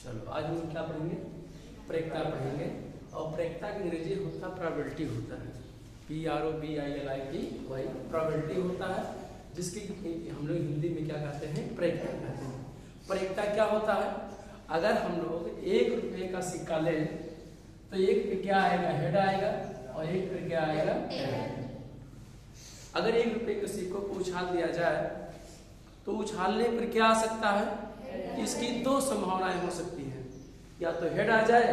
चलो आज हम क्या पढ़ेंगे, प्रेक्ता पढ़ेंगे। और प्रेक्ता की अंग्रेजी होता है प्रोबेबिलिटी होता है, PROBILITY प्रोबेबिलिटी होता है, जिसकी हम लोग हिंदी में क्या कहते हैं, प्रेक्ता कहते हैं। प्रेक्ता क्या होता है, अगर हम लोग 1 रुपये का सिक्का लें तो 1 पे क्या आएगा, हेड आएगा, और 1 पे क्या आएगा, टेल। अगर 1 रुपये के सिक्कों को उछाल दिया जाए तो उछालने पर क्या आ सकता है, इसकी 2 संभावनाएं हो सकती हैं, या तो हेड आ जाए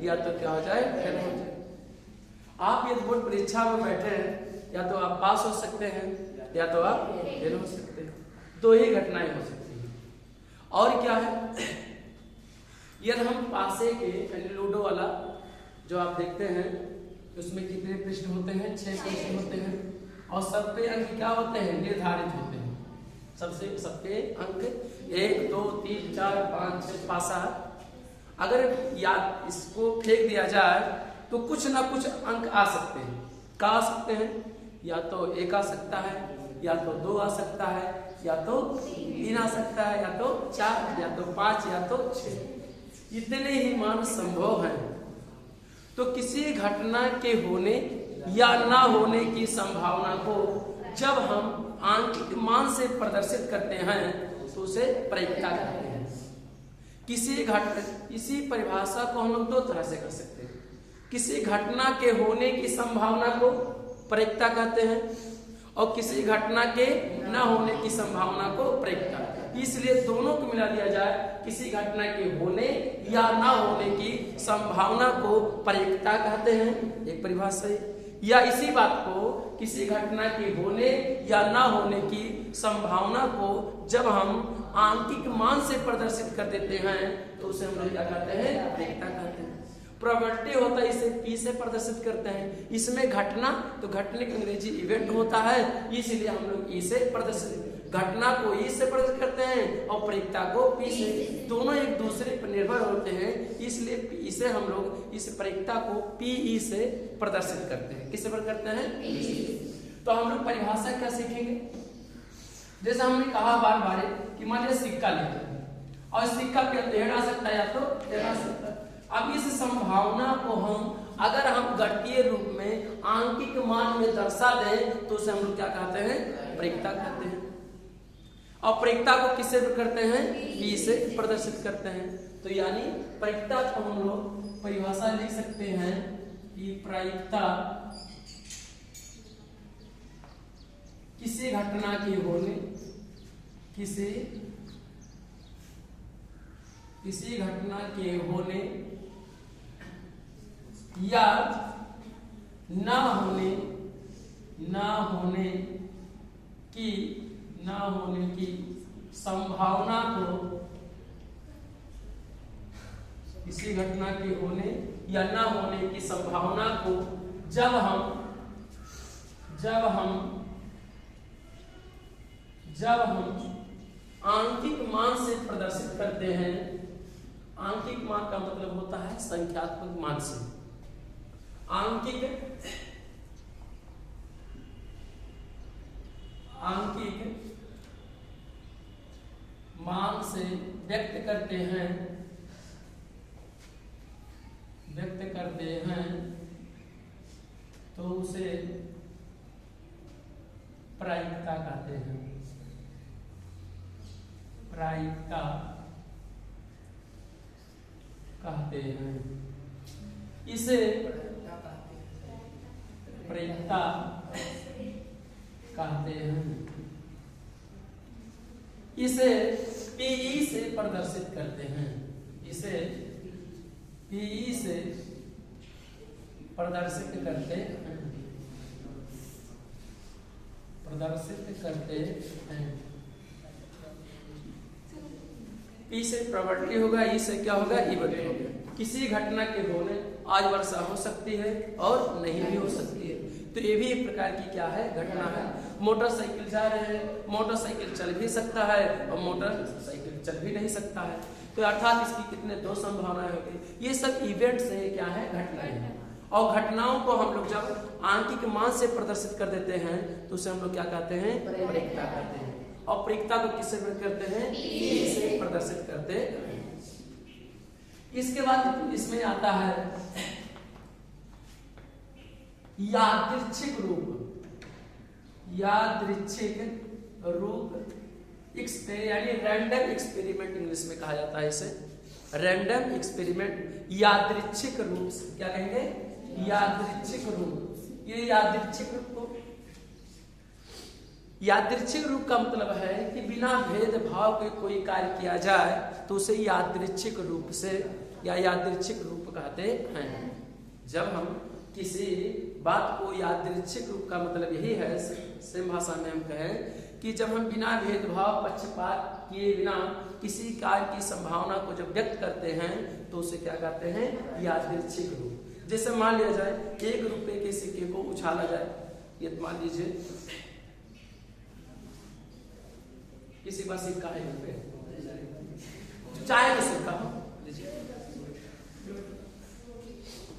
या तो क्या हो जाए, टेल हो जाए। आप यदि बोर्ड परीक्षा में बैठे हैं, या तो आप पास हो सकते हैं या तो आप फेल हो सकते हैं, 2 ही घटनाएं हो सकती हैं। और क्या है, यदि हम पासे के लूडो वाला जो आप देखते हैं उसमें कितने पृष्ठ होते हैं, 6 पृष्ठ होते हैं, और सबके अंक क्या होते हैं, निर्धारित होते हैं। सबके अंक 1 2 3 4 5 6 पासा। अगर या इसको फेंक दिया जाए तो कुछ ना कुछ अंक आ सकते हैं। क्या आ सकते हैं, या तो 1 आ सकता है, या तो 2 आ सकता है, या तो 3 आ सकता है, या तो 4, या तो 5, या तो 6। इतने ही मान संभव हैं। तो किसी घटना के होने या ना होने की संभावना को जब हम आंकिक मान से प्रदर्शित करते हैं तो उसे प्रेक्ता कहते हैं। इसी परिभाषा को हम लोग 2 तरह से कर सकते हैं। किसी घटना के होने की संभावना को प्रेक्ता कहते हैं, और किसी घटना के न होने की संभावना को प्रेक्ता। इसलिए दोनों को मिला दिया जाए, किसी घटना के होने या ना होने की संभावना को प्रेक्ता कहते हैं, एक परिभाषा है। या इसी बात को किसी घटना के होने या ना होने की संभावना को जब हम आंकिक मान से प्रदर्शित कर देते हैं तो उसे हम लोग क्या कहते हैं, प्रेक्ता कहते हैं। प्रोबेबिलिटी होता है, इसे P से प्रदर्शित करते हैं। इसमें घटना, तो घटने की अंग्रेजी इवेंट होता है, इसलिए हम लोग E से प्रदर्शित, घटना को E से प्रदर्शित करते हैं और प्रेक्ता को P से। दोनों एक दूसरे पर निर्भर होते हैं, इसलिए इसे हम लोग इस प्रेक्ता को PE से प्रदर्शित करते हैं। किससे प्रदर्शित करते हैं, तो हम लोग परिभाषा क्या सीखेंगे। जैसे हमने कहा बार बार कि मान लीजिए सिक्का लेते हैं और सिक्का पे हेड आ सकता है या तो टेल आ सकता है। अब इस संभावना को अगर हम गणितीय रूप में आंकिक मान में दर्शा दें तो उसे हम लोग क्या कहते हैं, प्रेक्ता कहते हैं। और प्रेक्ता को किससे करते हैं, P से प्रदर्शित करते हैं। तो यानी प्रेक्ता को हम लोग परिभाषा लिख सकते हैं कि प्रेक्ता किसी घटना के होने, किसी घटना के होने या ना होने की संभावना को, किसी घटना के होने या ना होने की संभावना को जब हम आंकिक मान से प्रदर्शित करते हैं। आंकिक मान का मतलब होता है संख्यात्मक मान से। आंकिक मान से व्यक्त करते हैं तो उसे प्रायिकता कहते हैं। प्रायिकता कहते हैं, इसे प्रेक्ता कहते हैं। इसे PE से प्रदर्शित करते हैं। इसे PE से प्रदर्शित करते हैं। P से प्रोबेबिलिटी होगा, E से क्या होगा, इवेंट होगा। किसी घटना के होने, आज वर्षा हो सकती है और नहीं भी हो सकती है, तो ये भी एक प्रकार की क्या है, घटना है। मोटरसाइकिल जा रहे हैं, मोटरसाइकिल चल भी सकता है और मोटरसाइकिल चल भी नहीं सकता है, तो अर्थात इसकी कितने 2 संभावनाएं हो गई। ये सब इवेंट्स है, क्या है, घटनाएं हैं। और घटनाओं को हम लोग जब आंकिक मान से प्रदर्शित कर देते हैं तो उसे हम लोग क्या कहते हैं, प्रेक्ता कहते हैं। और प्रेक्ता को किससे करते हैं, P से प्रदर्शित करते हैं। इसके बाद इसमें आता है यादृच्छिक रूप। यादृच्छिक रूप यानी रैंडम एक्सपेरिमेंट इंग्लिश में कहा जाता है इसे, रैंडम एक्सपेरिमेंट। यादृच्छिक रूप से क्या कहेंगे? यादृच्छिक रूप। ये यादृच्छिक रूप को, यादृच्छिक रूप का मतलब है कि बिना भेदभाव के कोई कार्य किया जाए तो उसे यादृच्छिक रूप से या यादृच्छिक रूप कहते हैं। जब हम किसी बात को यादृच्छिक रूप का मतलब यही है, सेम भाषा में हम कहें कि जब हम बिना भेदभाव पक्षपात किए बिना किसी कार्य की संभावना को जब व्यक्त करते हैं तो उसे क्या कहते हैं? यादृच्छिक रूप। जैसे मान लिया जाए 1 रुपए के सिक्के को उछाला जाए, ये मान लीजिए किसी का सिक्का है, चाय का सिक्का हो,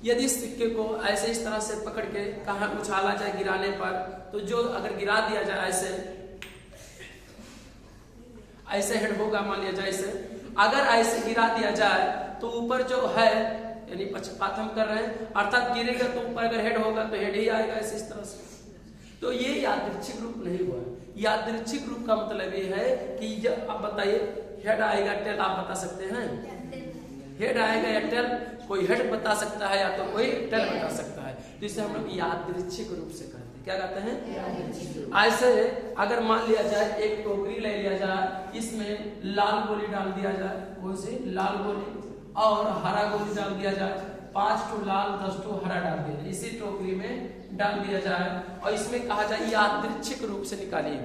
यदि इस सिक्के को ऐसे इस तरह से पकड़ के कहाँ उछाला जाए गिराने पर, तो जो अगर गिरा दिया जाए ऐसे हेड होगा, मान लिया जाए ऐसे, अगर ऐसे गिरा दिया जाए तो ऊपर जो है यानी पक्षपात हम कर रहे हैं, अर्थात गिरेगा तो ऊपर अगर हेड होगा तो हेड ही आएगा ऐसे इस तरह से। तो ये यादृच्छिक रूप नहीं हुआ। यादृच्छिक रूप का मतलब ये है कि जब आप बताइए हेड आएगा टेल, आप बता सकते हैं? हेड आएगा या टेल, कोई हेड बता सकता है या तो कोई टेल बता सकता है। तो इसे हम लोग यादृच्छिक रूप से कहते हैं। क्या कहते हैं? ऐसे अगर मान लिया जाए एक टोकरी ले लिया जाए, इसमें लाल गोली डाल दिया जाए, कौन सी? लाल गोली, और हरा गोली डाल दिया जाए, 5 ठो लाल 10 ठो हरा डाल दिया जाए, इसी टोकरी में डाल दिया जाए और इसमें कहा जाए यादृच्छिक रूप से निकालिए।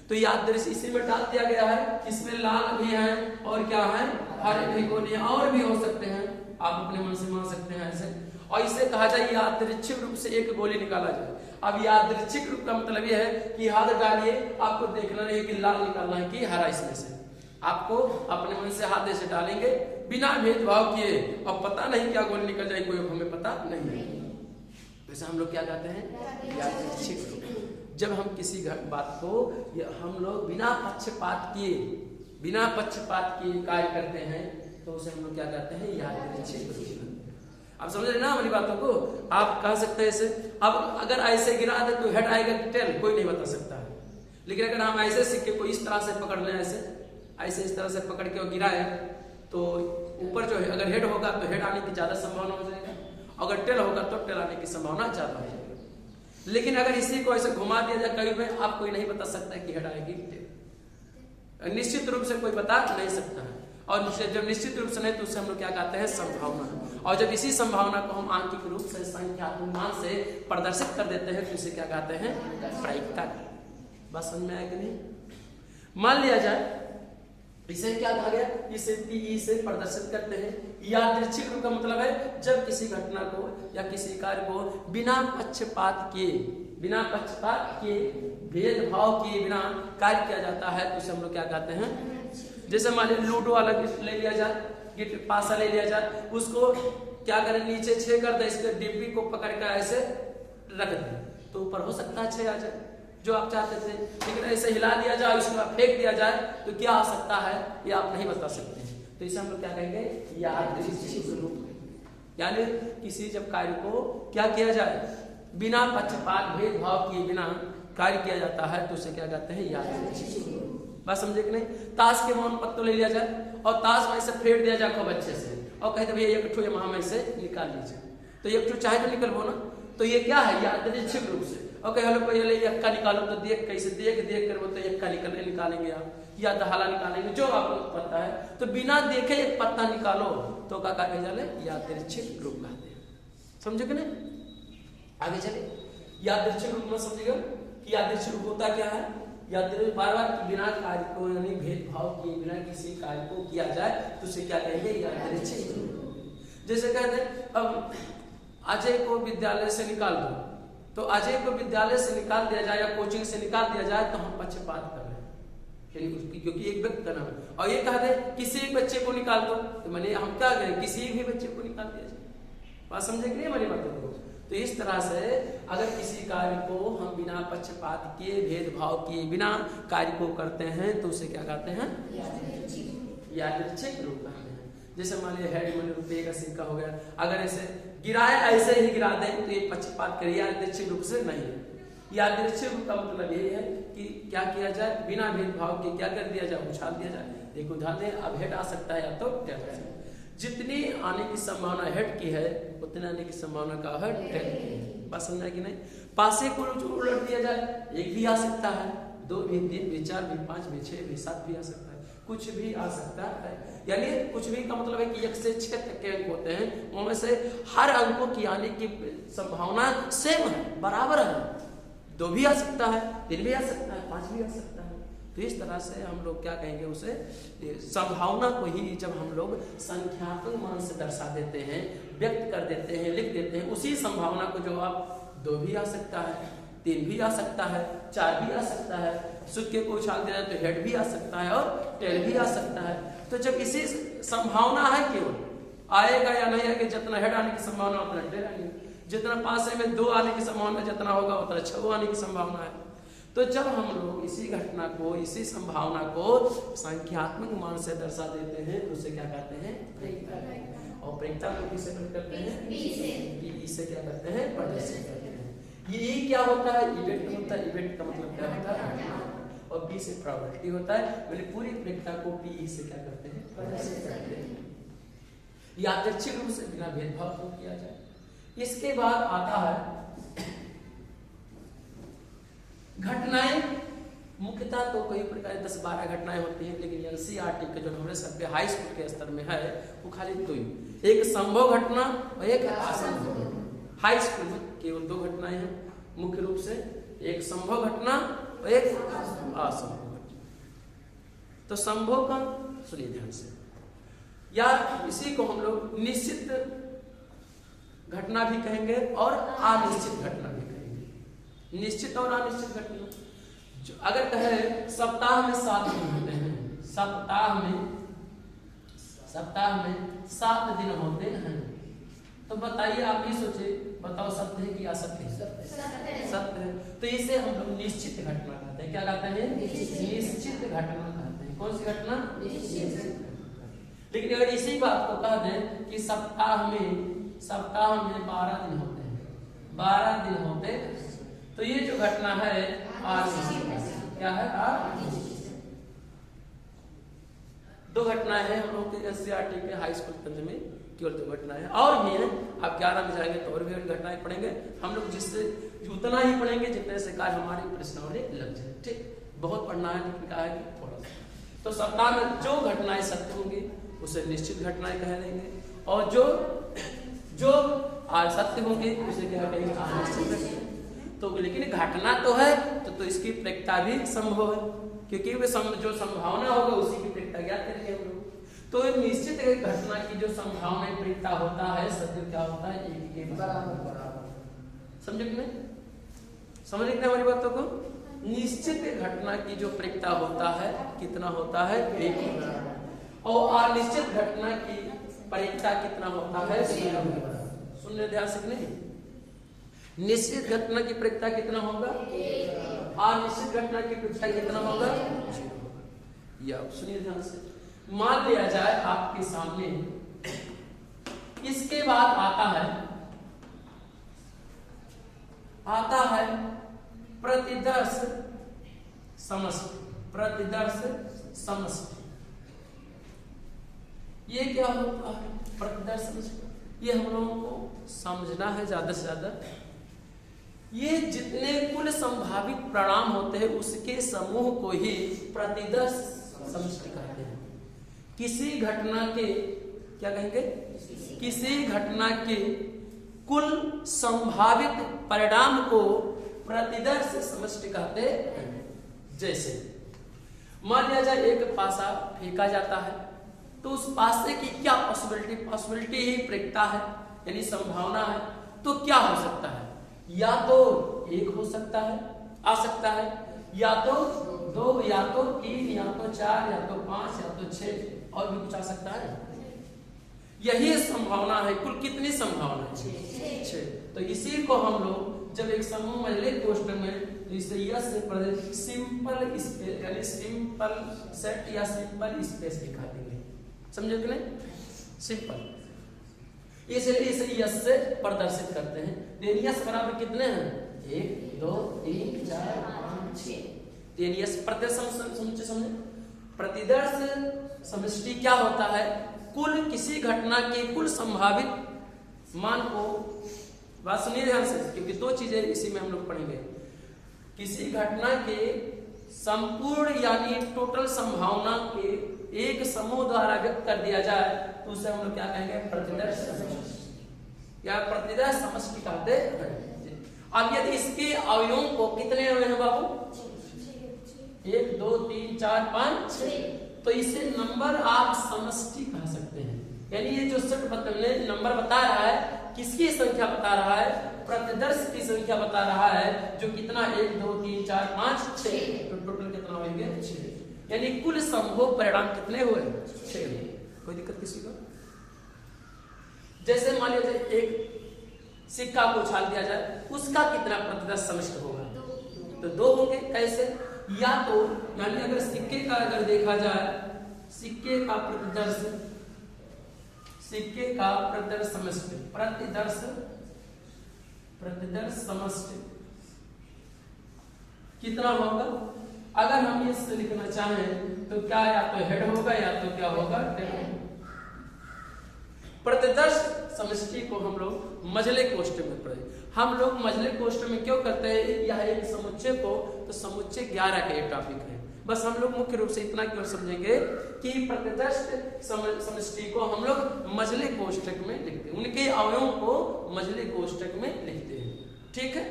तो यादृच्छिक इसी में डाल दिया गया है, इसमें लाल भी है और क्या है? हरे भी गोली और भी हो सकते हैं, आप अपने मन से मान सकते हैं ऐसे। और इसे कहा जाए यादृच्छिक रूप से एक गोली निकाला जाए। अब यादृच्छिक रूप का मतलब यह है कि हाथ डालिए, आपको देखना नहीं कि लाल निकालना है कि हरा, इसमें से आपको अपने मन से हाथ ऐसे डालेंगे बिना भेदभाव किए, अब पता नहीं क्या गोली निकल जाए, कोई हमें पता नहीं है। वैसे हम लोग क्या कहते हैं? यादृच्छिक रूप। जब हम किसी बात को हम लोग बिना पक्षपात किए कार्य करते हैं तो उसे हम लोग क्या कहते हैं? यादृच्छिक रूप। आप समझ रहे ना हमारी बातों को? आप कह सकते हैं ऐसे, अब अगर ऐसे गिरा दे तो हेड आएगा कि टेल, कोई नहीं बता सकता है। लेकिन अगर हम ऐसे सिक्के को इस तरह से पकड़ लें, ऐसे इस तरह से पकड़ के और गिराए तो ऊपर जो है अगर हेड होगा तो हेड आने की ज्यादा संभावना हो जाएगा, अगर टेल होगा तो टेल आने की संभावना ज्यादा हो जाएगी। लेकिन अगर इसी को ऐसे घुमा दिया जाए कहीं पे, आप कोई नहीं बता सकता है कि हेड आएगी टेल, निश्चित रूप से कोई बता नहीं सकता है। और जब निश्चित रूप से नहीं तो उसे हम लोग क्या कहते हैं? संभावना। और जब इसी संभावना को हम आंकिक रूप से संख्यात्मक मान से प्रदर्शित कर देते हैं तो इसे क्या कहते हैं? प्रायिकता। बस समझ में आया कि नहीं? मान लिया जाए इसे क्या कहा गया? इसे पी से प्रदर्शित करते हैं। यादृच्छिक रूप का मतलब है जब किसी घटना को या किसी कार्य को बिना पक्षपात किए भेदभाव किए बिना कार्य किया जाता है तो उसे हम लोग क्या कहते हैं? जैसे मान लीजिए लूडो वाला ले लिया जाए, गिट पासा ले लिया जाए, उसको क्या करें? नीचे 6 कर दे, इसके डिब्बी को पकड़ कर ऐसे रख दे तो ऊपर हो सकता है 6 आ जाए जो आप चाहते थे। लेकिन ऐसे हिला दिया जाए, उसके बाद फेंक दिया जाए तो क्या आ सकता है ये आप नहीं बता सकते हैं। तो इसे हम लोग क्या कहेंगे? यादृच्छिक रूप। यानी किसी जब कार्य को क्या किया जाए? बिना पक्षपात भेदभाव किए बिना कार्य किया जाता है तो उसे क्या कहते हैं? यादृच्छिक रूप। बात समझे कि नहीं? ताश के मान पत्तों ले लिया जाए और ताश में से फेंक दिया जाए खूब अच्छे से और कहते भैया एक ठो यहाँ में से निकाल लीजिए, तो एक ठो चाहे तो निकलबो ना, तो ये क्या है? यादृच्छिक रूप से। और कह लो पहले यक्का निकालो तो देख कैसे देख कर वो तो यक्का निकालेंगे आप, या दहाला निकालेंगे, जो आपको पता है। तो बिना देखे एक पत्ता निकालो तो का कहे जाले? यादृच्छिक रूप कहते हैं। समझे कि नहीं? आगे चले। यादृच्छिक रूप में समझेगा कि यादृच्छिक रूप होता क्या है? यादृच्छिक बार बिना कार्य को यानी भेदभाव किए बिना किसी कार्य को किया जाए तो उसे क्या कहेंगे? यादृच्छिक रूप। जैसे कहते हैं अब अजय को विद्यालय से निकाल दो, तो अजय को विद्यालय से निकाल दिया जाए या कोचिंग से निकाल दिया जाए तो हम पक्षपात कर रहे हैं, क्योंकि एक व्यक्ति का नाम है। और ये कहा दे किसी एक बच्चे को निकाल दो तो मैंने हम क्या करें? किसी भी बच्चे को निकाल दिया जाए। बात समझे कि नहीं हमारी बातों को? तो इस तरह से अगर किसी कार्य को हम बिना पक्षपात किए भेदभाव किए बिना कार्य को करते हैं तो उसे क्या कहते हैं? यादृच्छिक रूप कहते हैं। जैसे मान लिया हेड मान रुपये का सिक्का हो गया, अगर ऐसे गिराए ऐसे ही गिरा दें तो ये पक्षपात करिए यादृच्छिक रूप से नहीं। यादृच्छिक रूप का मतलब यही है कि क्या किया जाए, बिना भेदभाव के क्या कर दिया जाए, उछाल दिया जाए। एक उदाहरण, अब हेड आ सकता है या तो टेल आ सकता है। जितनी आने की संभावना हेड की है उतने आने की संभावना का है टेल की। बात समझ कि नहीं? पासे को उलट दिया जाए, एक भी आ सकता है, 2 भी, 3 भी, 4 भी, 5 भी, 6 भी, 7 भी आ सकता है, कुछ भी आ सकता है। यानी कुछ भी का मतलब है कि 1 से 6 तक के अंक होते हैं, उनमें से हर अंकों की आने की संभावना सेम है, बराबर है। 2 भी आ सकता है, 3 भी आ सकता है, 5 भी आ सकता है। तो इस तरह से हम लोग क्या कहेंगे, उसे संभावना को ही जब हम लोग संख्यात्मक मान से दर्शा देते हैं, व्यक्त कर देते हैं, लिख देते हैं, उसी संभावना को जो आप 2 भी आ सकता है, 3 भी आ सकता है, 4 भी आ सकता है, सिक्के को उछाल देना तो हेड भी आ सकता है और टेल भी आ सकता है। तो जब इसी संभावना है, केवल आएगा या नहीं आएगा, जितना हेड आने की संभावना उतना टेल आने की, जितना पास में 2 आने की संभावना जितना होगा उतना 6 आने की संभावना है। तो जब हम लोग इसी घटना को, इसी संभावना को संख्यात्मक मान से दर्शा देते हैं तो उसे क्या कहते हैं, प्रेरिकता। और प्रेरिकता को किससे करते हैं, पी से क्या करते हैं, प्रदर्शित करते हैं। ये क्या होता है, इवेंट होता है। इवेंट का मतलब क्या होता है, और बी से प्रोबेबिलिटी होता है। मतलब पूरी प्रेरिकता को पी से क्या करते हैं, प्रदर्शित करते हैं। यादृच्छिक रूप से बिना भेदभाव को किया जाए। इसके बाद आता है घटनाएं। मुख्यतः तो कई प्रकार 10-12 घटनाएं होती हैं, लेकिन एनसीईआरटी के जो हमारे सभ्य हाई स्कूल के स्तर में है वो खाली 2 ही, एक संभव घटना और एक असंभव घटना। हाई स्कूल में केवल 2 घटनाएं हैं मुख्य रूप से, एक संभव घटना और एक असंभव घटना। तो संभव का सुनिए ध्यान से, या इसी को हम लोग निश्चित घटना भी कहेंगे और अनिश्चित घटना भी कहेंगे। निश्चित और अनिश्चित घटना, अगर कहे सप्ताह में 7 दिन होते हैं, सप्ताह में 7 दिन होते हैं, तो बताइए, आप ही सोचे, बताओ सत्य है कि असत्य है? सत्य है। तो इसे हम लोग निश्चित घटना कहते हैं। क्या कहते हैं, निश्चित घटना कहते हैं। कौन सी घटना, निश्चित। लेकिन अगर इसी बात को कह दें कि सप्ताह में 12 दिन होते हैं, 12 दिन होते हैं, तो ये जो घटना है अनिश्चित। क्या है, अनिश्चित। 2 घटनाएं हैं हम लोग के एनसीईआरटी के हाई स्कूल तंत्र में, केवल 2 घटनाएं और भी हैं। आप 11 में जाएंगे तो और भी घटनाएं पढ़ेंगे हम लोग, जिससे उतना ही पढ़ेंगे जितने से कार्य हमारी प्रश्नावली लग जाए। ठीक, बहुत पढ़ना है लेकिन कहा है कि थोड़ा सा। तो सप्ताह में जो घटनाएं सत्य होंगी उसे निश्चित घटनाएं कह देंगे, और जो सत्य होंगे उसे क्या कहेंगे, अनिश्चित घटना। तो लेकिन घटना तो है तो इसकी प्रेरिकता भी संभव है, क्योंकि वे जो संभावना होगा उसी की प्रेरिकता ज्ञात करेंगे हम लोग। तो निश्चित घटना की जो संभावना प्रेरिकता होता है, सत्य क्या होता है, एक के बराबर। समझे कि नहीं, समझ लेते हमारी बातों को। निश्चित घटना की जो प्रेरिकता होता है कितना होता है, 1 के बराबर, और अनिश्चित घटना की प्रेरिकता कितना होता है, 0 के बराबर। सुन ले ध्यान से, नहीं, निश्चित घटना की प्रेरिकता कितना होगा, अनिश्चित घटना की प्रेरिकता कितना होगा, 0 होगा। या सुनिए ध्यान से, मान लिया जाए आपके सामने, इसके बाद आता है प्रतिदर्श समष्टि। प्रतिदर्श समष्टि ये क्या होता है, प्रतिदर्श समष्टि? ये हम लोगों को समझना है ज्यादा से ज्यादा। ये जितने कुल संभावित परिणाम होते हैं उसके समूह को ही प्रतिदर्श समष्टि कहते हैं। किसी घटना के क्या कहेंगे, किसी घटना के कुल संभावित परिणाम को प्रतिदर्श समष्टि कहते हैं। जैसे मान लिया जाए एक पासा फेंका जाता है, तो उस पासे की क्या पॉसिबिलिटी ही प्रेरिकता है, यानी संभावना है। तो क्या हो सकता है, या तो 1 हो सकता है, आ सकता है, या तो 2, या तो 3, या तो 4, या तो 5, या तो 6, और भी कुछ आ सकता है। यही संभावना है। कुल कितनी संभावना है, 6। तो इसी को हम लोग जब एक समूह में लिख क्वेश्चन में, तो इसे यस से सिंपल स्पेस, यानी सिंपल सेट या सिंपल स्पेस दिखा देंगे। समझे कि नहीं? सिंपल। इसलिए इसे यस से प्रदर्शित करते हैं। तो यस बराबर कितने हैं? 1 2 3 4 5 6। तो यस प्रतिदर्श समझे। प्रतिदर्श समष्टि क्या होता है? कुल किसी घटना के कुल संभावित मान को, बात सुनिए ध्यान से, क्योंकि दो चीजें इसी में हम लोग पढ़ेंगे। किसी घटना के संपूर्ण यानी टोटल संभावना के एक समूह द्वारा व्यक्त कर दिया जाए तो उसे हम लोग क्या कहेंगे? प्रतिदर्श समष्टि या प्रतिदर्श समष्टि कहते हैं। अब यदि इसके अवयवों को कितने अवयव हैं बाबू? 1 2 3 4 5 6। तो इसे नंबर आप समष्टि कह सकते हैं। यानी ये जो सेट नंबर बता रहा है, किसकी संख्या बता रहा है? प्रतिदर्श की संख्या बता रहा है, जो कितना 1 2 3 4 5 6। तो टोटल कितना होंगे? 6। यानी कुल संभव परिणाम कितने हुए? 6 हुए। कोई दिक्कत किसी को? जैसे मान लीजिए एक सिक्का को उछाल दिया जाए, उसका कितना प्रतिदर्श समष्टि होगा? तो 2 होंगे। कैसे? या तो यानी अगर सिक्के का अगर देखा जाए, सिक्के का प्रतिदर्श समष्टि, प्रतिदर्श समष्टि कितना होगा? अगर हम इससे लिखना चाहें तो क्या, या तो हेड होगा या तो क्या होगा? टेल। प्रतिदर्श समष्टि को हम लोग मझले कोष्ठक में पढ़े। हम लोग मझले कोष्ठक में क्यों करते हैं? यह एक समुच्चय को, तो समुच्चय 11 का एक टॉपिक है। बस हम लोग मुख्य रूप से इतना क्यों समझेंगे कि प्रतिदर्श समष्टि को हम लोग मझले कोष्ठक में लिखते हैं, उनके अवयवों को मझले कोष्ठक में लिखते हैं। ठीक है,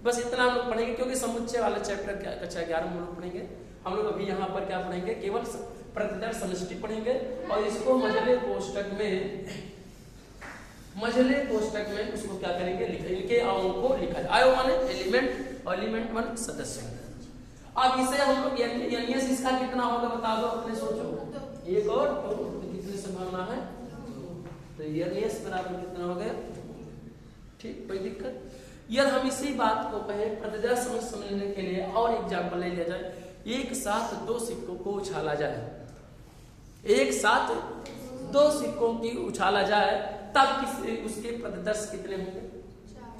बस इतना हम लोग पढ़ेंगे, क्योंकि समुच्चय वाला चैप्टर कक्षा 11 में हम लोग पढ़ेंगे। हम लोग अभी यहाँ पर क्या पढ़ेंगे? केवल प्रतिदर्श समष्टि पढ़ेंगे और इसको मझले कोष्ठक में उसको क्या करेंगे? लिखेंगे। इनके अवयवों को लिखा जाए। आयो माने एलिमेंट, और एलिमेंट वन सदस्य। अब इसे हम लोग एनएस इसका कितना होगा बता दो, अपने सोचो। 1 और 2, तो कितनी संभावना है? तो एनएस बराबर कितना हो गया? ठीक, कोई दिक्कत? यदि हम इसी बात को कहें प्रतिदर्श समझने के लिए और एग्जाम्पल ले लिया जाए, एक साथ 2 सिक्कों को उछाला जाए, एक साथ 2 सिक्कों की उछाला जाए, तब उसके प्रतिदर्श कितने होंगे?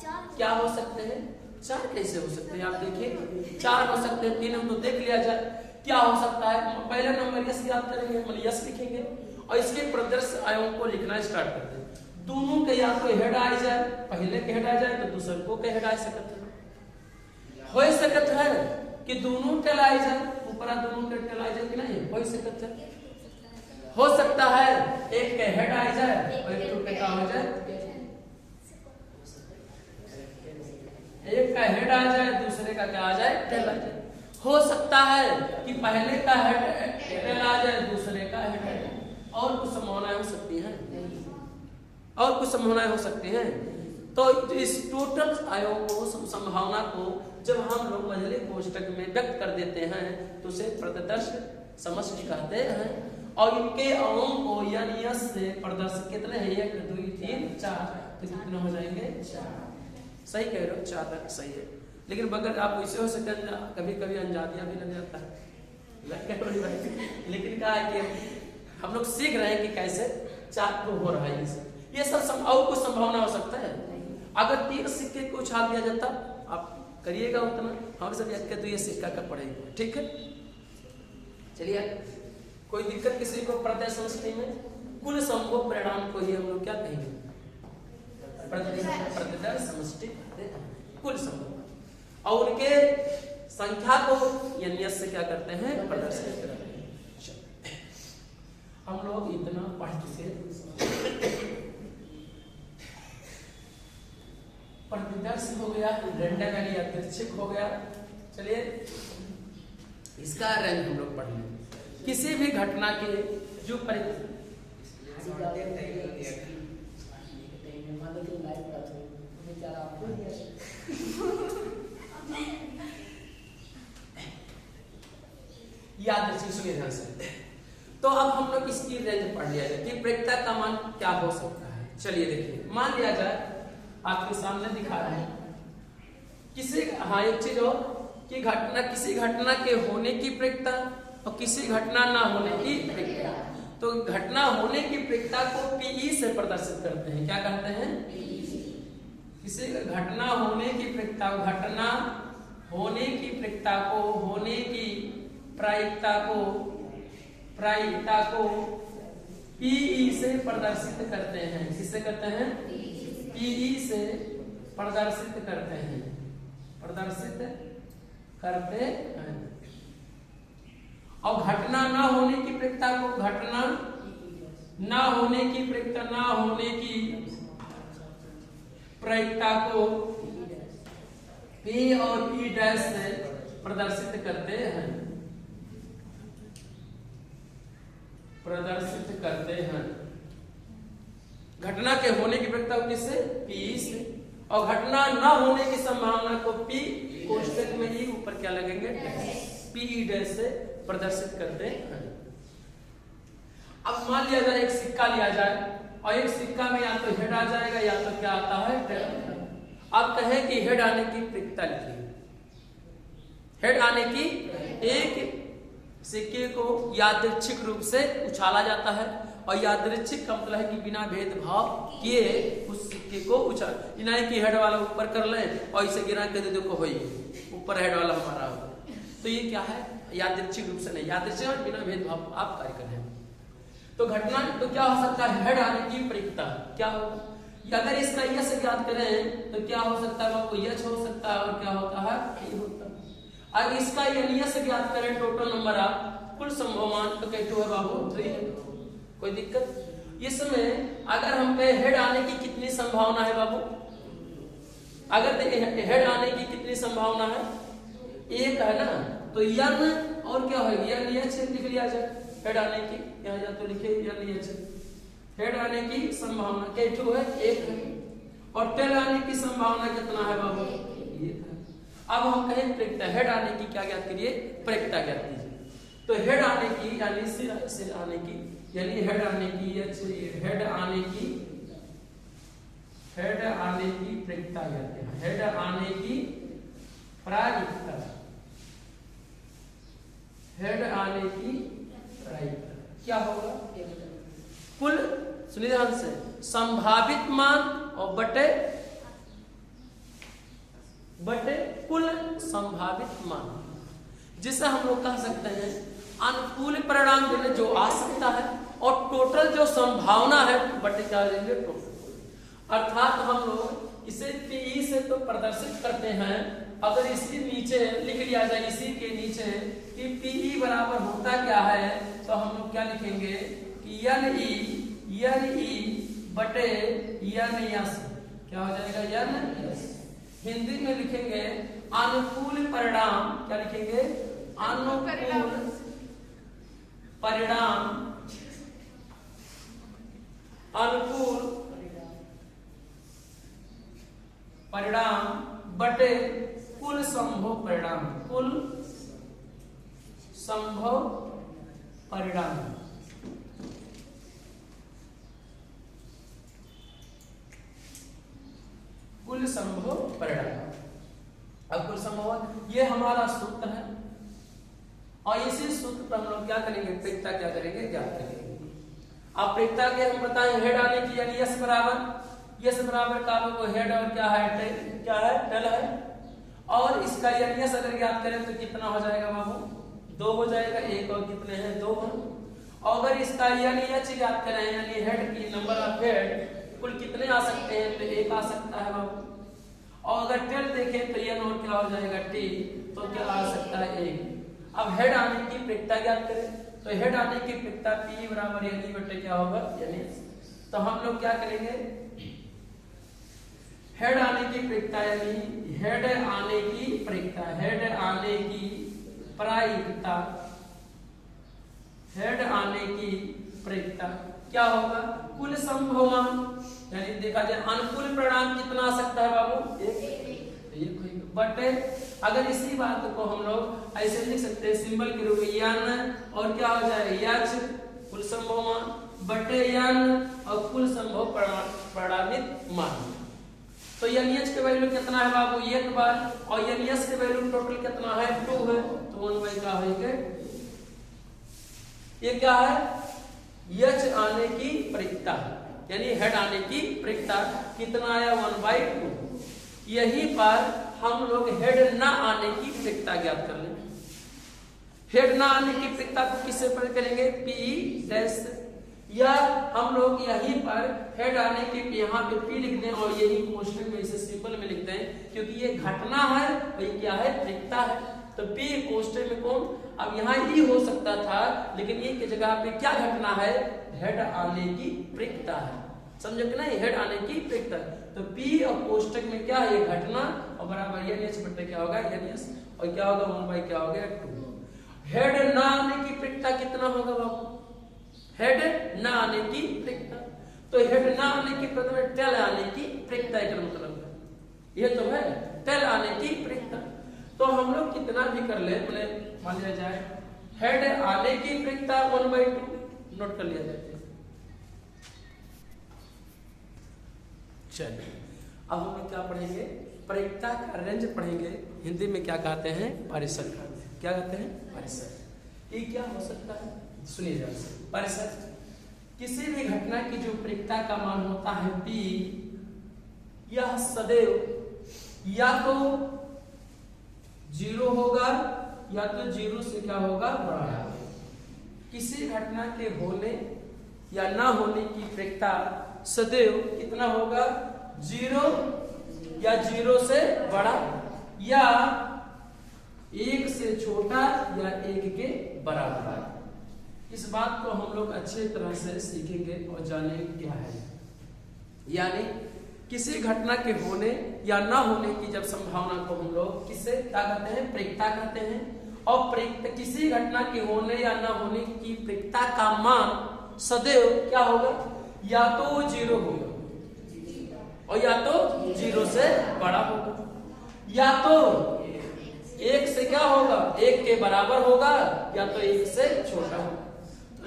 4। क्या हो सकते हैं? 4 कैसे हो सकते हैं? आप देखिए, 4 हो सकते हैं। 3 हम तो देख लिया जाए क्या हो सकता है। पहला नंबर यस याद करेंगे, मतलब यस लिखेंगे और इसके प्रतिदर्श अवयवों को लिखना स्टार्ट करते हैं। दोनों के या तो हेड आ जाए, पहले के हेड आ जाए तो दूसरे को के हेड आ सकते हैं। हो सकता है कि दोनों टेल आ जाए, ऊपर दोनों के टेल आ जाए कि नहीं? हो सकता है। हो सकता है एक के हेड आ जाए और एक के क्या हो जाए? एक का हेड आ जाए, दूसरे का क्या आ जाए? टेल आ जाए। हो सकता है कि पहले का हेड टेल आ जाए, दूसरे का हेड आ जाए। और कुछ संभावनाएं हो सकती हैं, और कुछ संभावनाएं हो सकती हैं। तो इस टोटल अवयव को, संभावना को जब हम लोग मझले कोष्ठक में व्यक्त कर देते हैं तो उसे प्रतिदर्श समष्टि कहते हैं। और इनके अवयवों को यानी यस से प्रदर्शित कितने हैं? 1 2 3 4। तो कितने हो जाएंगे? 4। सही कह रहे हो, 4 तक सही है। लेकिन बगैर आप इसे हो सकता है कभी कभी अंजादिया भी लग जाता है। लेकिन क्या है कि हम लोग सीख रहे हैं कि कैसे 4 को हो रहा है। ये सब और कुछ संभावना हो सकता है। अगर 3 सिक्के को उछाल दिया जाता, आप करिएगा उतना, हम सब याद करते ये सिक्का का पड़ेगा। ठीक है, चलिए, कोई दिक्कत किसी को? प्रतिदर्श समष्टि में कुल संभव परिणाम को ही हम लोग क्या कहेंगे? प्रतिदर्श समष्टि कहते हैं, कुल संभव। और उनके संख्या को एनएस से क्या करते हैं? प्रदर्शित करते हैं। हम लोग इतना पढ़ चुके। प्रतिदर्श हो गया, रैंडम यानी यादृच्छिक हो गया। चलिए, इसका रैंक हम लोग पढ़ लें। किसी भी घटना के जो यादृच्छिक, सुनिए ध्यान से। तो अब हम लोग इसकी रेंज पढ़ लिया जाए कि प्रेरितता का मान क्या हो सकता है। चलिए देखिए, मान लिया जाए आपके सामने दिखा रहे हैं किसी, एक चीज हो कि किसी घटना के होने की प्रेरितता और किसी घटना ना होने की प्रेरितता। तो घटना होने की प्रक्रिया को पीई से प्रदर्शित करते हैं। क्या कहते हैं? किसी घटना होने की प्रक्रिया, घटना होने की प्रक्रिया को, होने की प्रायिकता को पीई से प्रदर्शित करते हैं। किससे करते हैं? पीई से प्रदर्शित करते हैं, प्रदर्शित करते हैं। और घटना ना होने की प्रक्रिया को, घटना ना होने की प्रक्रिया, ना होने की प्रक्रिया को पी और पी डैश से प्रदर्शित करते हैं, प्रदर्शित करते हैं। घटना के होने की प्रक्रिया को किससे? पी से। और घटना ना होने की संभावना को पी कोष्टक में ही ऊपर क्या लगेंगे? पी डैश से प्रदर्शित करते हैं। अब मान लिया जाए एक सिक्का लिया जाए और एक सिक्का में या तो हेड आ जाएगा या तो क्या आता है? टेल। अब कहें कि हेड आने की प्रक्रिया लिखिए। हेड आने की, एक सिक्के को यादृच्छिक रूप से उछाला जाता है, और यादृच्छिक का मतलब है कि बिना भेदभाव किए उस सिक्के को उछाल, नहीं कि हेड वाला ऊपर कर लें और इसे गिरा के दे दो को होई ऊपर हेड वाला हमारा हो, तो ये क्या है? यादृच्छिक रूप से नहीं, यादृच्छिक और बिना भेदभाव आप कार्य कर रहे हैं। तो घटना तो क्या हो सकता है? हेड आने की प्रक्रिया क्या होगा? अगर इसका यश ज्ञात करें तो क्या हो सकता है? आपको यश हो सकता है और क्या होता है? ये होता है। अगर इसका यश ज्ञात करें टोटल नंबर आप कुल संभव मान तो कहते हो बाबू 3। कोई दिक्कत? इसमें अगर हम कहें हेड आने की कितनी संभावना है बाबू? अगर हेड आने की कितनी संभावना है? 1 है ना, तो यन और क्या होगी? यन यच लिख लिया जाए। हेड आने की यहाँ जा तो लिखे यन यच। हेड आने की संभावना क्या है? 1 है। और टेल आने की संभावना कितना है बाबू? 1 है। अब हम कहें प्रक्रिया, हेड आने की क्या ज्ञात करिए? प्रक्रिया ज्ञात कीजिए। तो हेड आने की यानी सिर आने की, यानी हेड आने की, हेड आने की, हेड आने की प्रक्रिया ज्ञात है। हेड आने की प्रायिकता, हेड आने की प्रायिकता क्या होगा? कुल, सुनिए ध्यान से, संभावित मान और बटे कुल संभावित मान, जिसे हम लोग कह सकते हैं अनुकूल परिणाम देने जो आ सकता है, और टोटल जो संभावना है बटे क्या लेंगे? टोटल। अर्थात हम लोग इसे पी से तो प्रदर्शित करते हैं। अगर इसके नीचे लिख लिया जाए, इसी के नीचे कि पी बराबर होता क्या है, तो हम लोग क्या लिखेंगे कि एन ई बटे एन एस। क्या हो जाएगा? N S. हिंदी में लिखेंगे अनुकूल परिणाम, क्या लिखेंगे? अनुकूल परिणाम, अनुकूल परिणाम बटे कुल संभव परिणाम, कुल संभव परिणाम। कुल संभव परिणाम। अब कुल संभव ये हमारा सूत्र है, और इसी सूत्र पर हम लोग क्या करेंगे? प्रक्रिया क्या करेंगे? ज्ञात करेंगे। अब प्रक्रिया के हम बताएं हेड आने की, यानी यस बराबर कालो को हेड और क्या है? टेल। क्या है? टेल है। और इसका यानी यस अगर ज्ञात करें तो कितना हो जाएगा बाबू? 2 हो जाएगा। 1 और कितने हैं? 2 हैं। और अगर इसका यानी एच ज्ञात करें, यानी हेड की नंबर ऑफ हेड कुल कितने आ सकते हैं? तो 1 आ सकता है बाबू। और अगर टेल देखें तो एन और क्या हो जाएगा? टी, तो क्या आ सकता है? 1। अब हेड आने की प्रक्रिया ज्ञात करें, तो हेड आने की प्रक्रिया पी बराबर यानी बटे क्या होगा? यानी। तो हम लोग क्या करेंगे? हेड आने की प्रक्रिया यानी हेड आने की प्रक्रिया, हेड आने की प्रायिकता, हेड आने की प्रक्रिया क्या होगा? कुल संभव मान, यानी देखा जाए अनुकूल परिणाम कितना आ सकता है बाबू? 1 बटे, अगर इसी बात को हम लोग ऐसे लिख सकते हैं सिंबल के रूप में यान, और क्या हो जाएगा? यच कुल संभव मान बटे यान और कुल संभव परिणामित मान। तो एच के वैल्यू कितना है बाबू? 1 बार, और एस के वैल्यू टोटल कितना है? 2 है। तो 1 बाई क्या होगा? ये क्या है? एच आने की प्रेरिकता, यानी हेड आने की प्रेरिकता कितना आया 1/2। यहीं पर हम लोग हेड ना आने की प्रेरिकता ज्ञात कर लेंगे। हेड ना आने की प्रेरिकता को किससे प्रयोग करेंगे, पी डैश, या हम लोग यहीं पर हेड आने के यहाँ पे पी लिख दें और यही कोष्ठक में इसे सिंपल में लिखते हैं, क्योंकि ये घटना है और ये क्या है, प्रेरिकता है। तो पी कोष्ठक में कौन, अब यहाँ ई हो सकता था, लेकिन ई की जगह पे क्या घटना है, हेड आने की प्रेरिकता है। समझो कि नहीं, हेड आने की प्रेरिकता। तो पी और कोष्ठक में क्या है, ये घटना और बराबर एन एच बटे क्या होगा, एन एस, और क्या होगा 1 क्या हो गया 2। हेड ना आने की प्रेरिकता कितना होगा बाबू, हेड ना आने की प्रेरिकता। तो हेड ना आने की प्रेरिकता में टेल आने की प्रेरिकता का मतलब है, ये तो है टेल आने की प्रेरिकता। तो हम लोग कितना भी कर ले, मान लिया जाए हेड आने की प्रेरिकता 1/2 नोट कर लिया जाए। चलिए अब हम लोग क्या पढ़ेंगे, प्रेरिकता का रेंज पढ़ेंगे। हिंदी में क्या कहते हैं, परिसर का, क्या कहते हैं, परिसर। ये क्या हो सकता है, सुनिए जरा। परिसर किसी भी घटना की जो प्रेरिकता का मान होता है P, यह सदैव या तो 0 होगा या तो 0 से क्या होगा, बड़ा। किसी घटना के होने या ना होने की प्रेरिकता सदैव कितना होगा, 0 या 0 से बड़ा, या 1 से छोटा या 1 के बराबर। इस बात को हम लोग अच्छे तरह से सीखेंगे और जानेंगे क्या है। यानी किसी घटना के होने या ना होने की जब संभावना को हम लोग किससे क्या कहते हैं, प्रेरिकता कहते हैं। और किसी घटना के होने या ना होने की प्रेरिकता का मान सदैव क्या होगा, या तो 0 होगा और या तो 0 से बड़ा होगा, या तो 1 से क्या होगा, 1 के बराबर होगा, या तो 1 से छोटा होगा।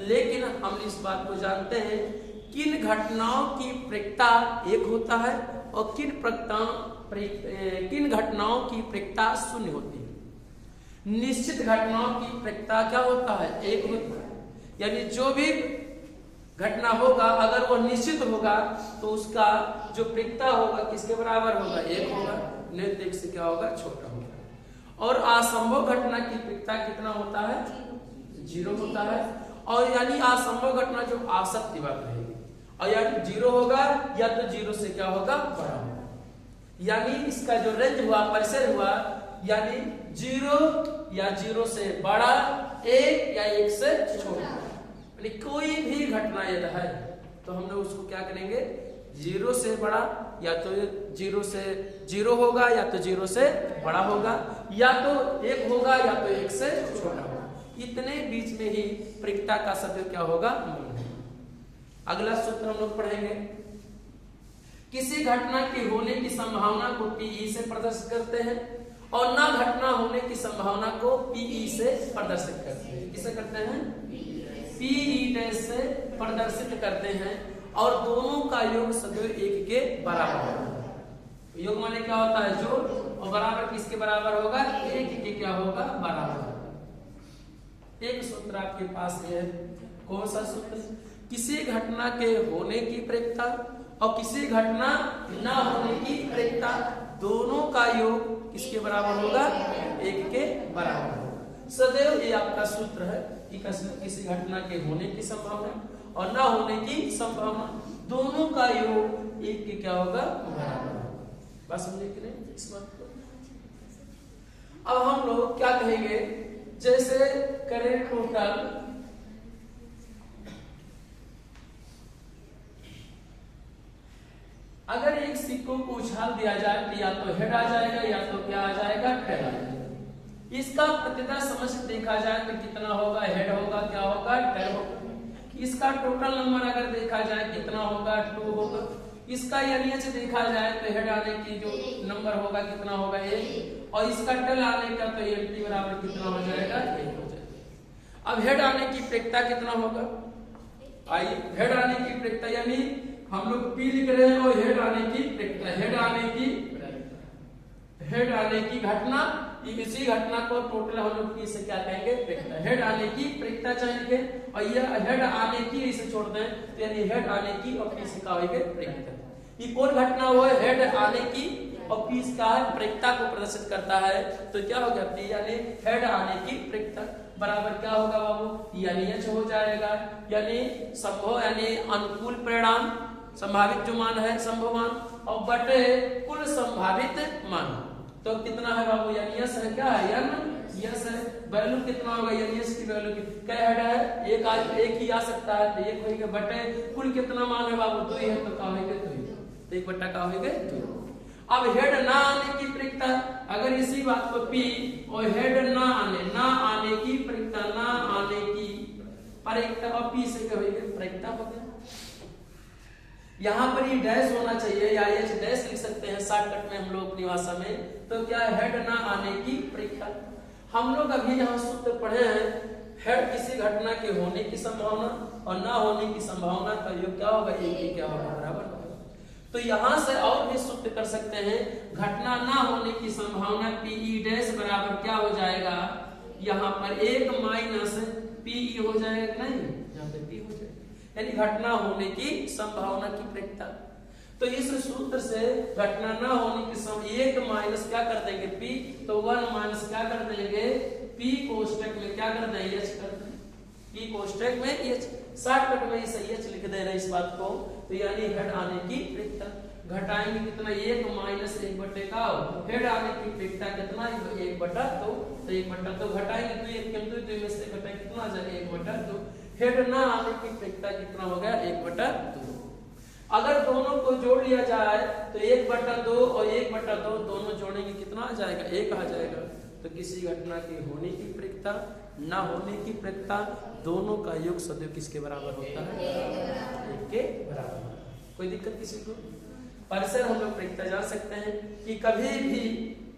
लेकिन हम इस बात को जानते हैं किन घटनाओं की प्रेरिकता 1 होता है और किन घटनाओं की प्रेरिकता 0 होती है। निश्चित घटनाओं की प्रेरिकता क्या होता है, 1 होता है। यानी जो भी घटना होगा अगर वो निश्चित होगा तो उसका जो प्रेरिकता होगा किसके बराबर होगा, 1 होगा, नहीं तो 1 से क्या होगा, छोटा होगा। और असंभव घटना की प्रेरिकता कितना होता है, 0 होता है। और यानी असंभव घटना जो आसक्ति बात रहेगी, और यानी 0 होगा या तो 0 से क्या होगा, बड़ा होगा। यानी इसका जो रेंज हुआ, परिसर हुआ, यानी 0 या 0 से बड़ा, 1 या 1 से छोटा। यानी कोई भी घटना यदि है तो हम लोग उसको क्या करेंगे, 0 से बड़ा या तो 0 से 0 होगा या तो 0 से बड़ा होगा, या तो 1 होगा या तो 1 से छोटा होगा। इतने बीच में ही प्रेरिकता का शब्द क्या होगा, अगला सूत्र हम लोग पढ़ेंगे। किसी घटना के होने की संभावना को Pe से प्रदर्शित करते हैं और ना घटना होने की संभावना को Pe से प्रदर्शित करते हैं। किसे करते हैं, Pe से प्रदर्शित करते हैं, और दोनों का योग सदैव 1 के बराबर होगा। योग माने क्या होता है, जोड़, और बराबर किसके बराबर होगा, 1 के क्या होगा, बराबर होगा। एक सूत्र आपके पास है, कौन सा सूत्र, किसी घटना के होने की प्रेरिकता और किसी घटना ना होने की प्रेरिकता दोनों का योग किसके बराबर होगा, 1 के बराबर होगा। सदैव ये आपका सूत्र है कि किसी घटना के होने की संभावना और ना होने की संभावना दोनों का योग 1 के क्या होगा, बराबर होगा। बस समझे कि नहीं इस बात को। अब हम लोग क्या कहेंगे, जैसे करें टोटल, अगर एक सिक्कों को उछाल दिया जाए तो या तो हेड आ जाएगा या तो क्या आ जाएगा, टेल आ जाएगा। इसका प्रतिशत समझ देखा जाए तो कितना होगा, हेड होगा, क्या होगा, टेल होगा। इसका टोटल नंबर अगर देखा जाए कितना होगा, 2 होगा। इसका एनएच देखा जाए तो हेड आने की जो नंबर होगा कितना होगा, 1, और इसका टेल आने का तो एलटी बराबर कितना हो जाएगा, 1 हो जाएगा। अब हेड आने की प्रेरिकता कितना होगा, आइए हेड आने की प्रेरिकता, यानी हम लोग P लिख रहे हैं और हेड आने की प्रेरिकता, हेड आने की घटना इसी घटना को टोटल हम लोग इसे क्या कहेंगे, प्रेरिकता। हेड आने की प्रेरिकता चाहिए और यह हेड आने की इसे छोड़ दें तो यानी हेड आने की और पी से क्या होगी, प्रेरिकता। ये कौन घटना हुआ है, हेड आने की और पी का प्रेरिकता को प्रदर्शित करता है। तो क्या हो गया, पी यानी हेड आने की प्रेरिकता बराबर क्या होगा बाबू, यानी एच हो जाएगा। यानी संभव यानी अनुकूल परिणाम, संभावित जो मान है संभव मान, और बटे कुल संभावित मान। तो कितना है बाबू, यानी यस है, क्या है यन, यस है। वैल्यू कितना होगा, यानी यस की वैल्यू क्या हेड है, एक ही आ सकता है तो एक होगा, बटे कुल कितना मान है बाबू, 2 है तो क्या होगा 2, तो एक बट्टा क्या होगा 2। अब हेड ना आने की प्रेरिकता, अगर इसी बात को पी और हेड ना आने की प्रेरिकता, ना आने की प्रेरिकता और पी से क्या होगा, प्रेरिकता हो गया। यहाँ पर ये डैश होना चाहिए या एच डैश लिख सकते हैं शॉर्टकट में हम लोग अपनी भाषा में। तो क्या है, हेड ना आने की प्रेरिकता। हम लोग अभी यहाँ सूत्र पढ़े हैं, हेड किसी घटना के होने की संभावना और ना होने की संभावना का योग क्या होगा, एक क्या होगा, बराबर होगा। तो यहाँ से और भी सूत्र कर सकते हैं, घटना ना होने की संभावना पीई डैश बराबर क्या हो जाएगा, यहाँ पर 1 माइनस पीई हो जाएगा, नहीं यहाँ पे पी हो जाएगा, यानी घटना होने की संभावना की प्रेरिकता। तो इस सूत्र से घटना ना होने की संभावना 1 माइनस क्या कर देंगे पी, तो 1 माइनस क्या कर देंगे पी कोष्टक में क्या कर देंगे एच कर देंगे, पी कोष्टक में एच, शॉर्टकट में इसे एच लिख दे रहे इस बात को। तो यानी हेड आने की प्रेरिकता घटाएंगे कितना, 1 माइनस 1 बटे का, हेड आने की प्रेरिकता कितना 1 बटा 2, तो 1 बटा 2 घटाएंगे तो 1 किंतु 2 में से घटाएंगे कितना आ जाएगा 1 बटा 2। हेड ना आने की प्रेरिकता कितना हो गया 1 बटा 2। अगर दोनों को जोड़ लिया जाए तो 1 बटा 2 और 1 बटा 2 दोनों जोड़ेंगे कितना आ जाएगा 1 आ जाएगा। तो किसी घटना के होने की प्रेरिकता ना होने की प्रेरिकता दोनों का योग सदैव किसके बराबर होता है, 1 के बराबर। कोई दिक्कत किसी को। परिसर हम लोग प्रेरिकता जान सकते हैं कि कभी भी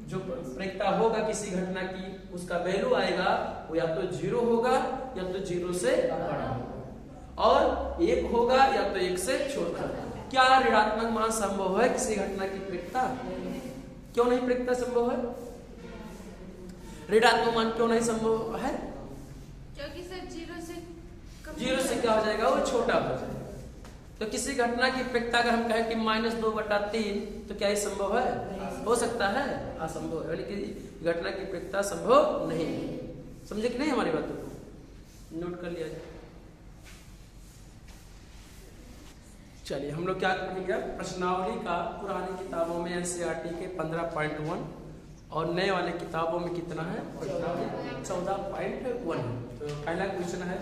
जो प्रेरिकता होगा किसी घटना की उसका वैल्यू आएगा वो या तो 0 होगा या तो 0 से बड़ा होगा और 1 होगा या तो 1 से छोटा। क्या ऋणात्मक मान संभव है किसी घटना की प्रेरिकता, क्यों नहीं प्रेरिकता संभव है, ऋणात्मक मान क्यों नहीं संभव है, क्योंकि सर 0 से क्या हो जाएगा वो छोटा हो जाएगा। तो किसी घटना की प्रेरिकता अगर हम कहें कि -2/3 तो क्या ये संभव है, हो सकता है, असंभव है, यानी कि घटना की प्रेरिकता संभव नहीं है। समझे कि नहीं हमारी बातों को, नोट कर लिया जाए। चलिए हम लोग क्या करेंगे, प्रश्नावली का पुरानी किताबों में एनसीईआरटी के 15.1 और नए वाले किताबों में कितना है, प्रश्नावली 14.1। तो पहला क्वेश्चन है,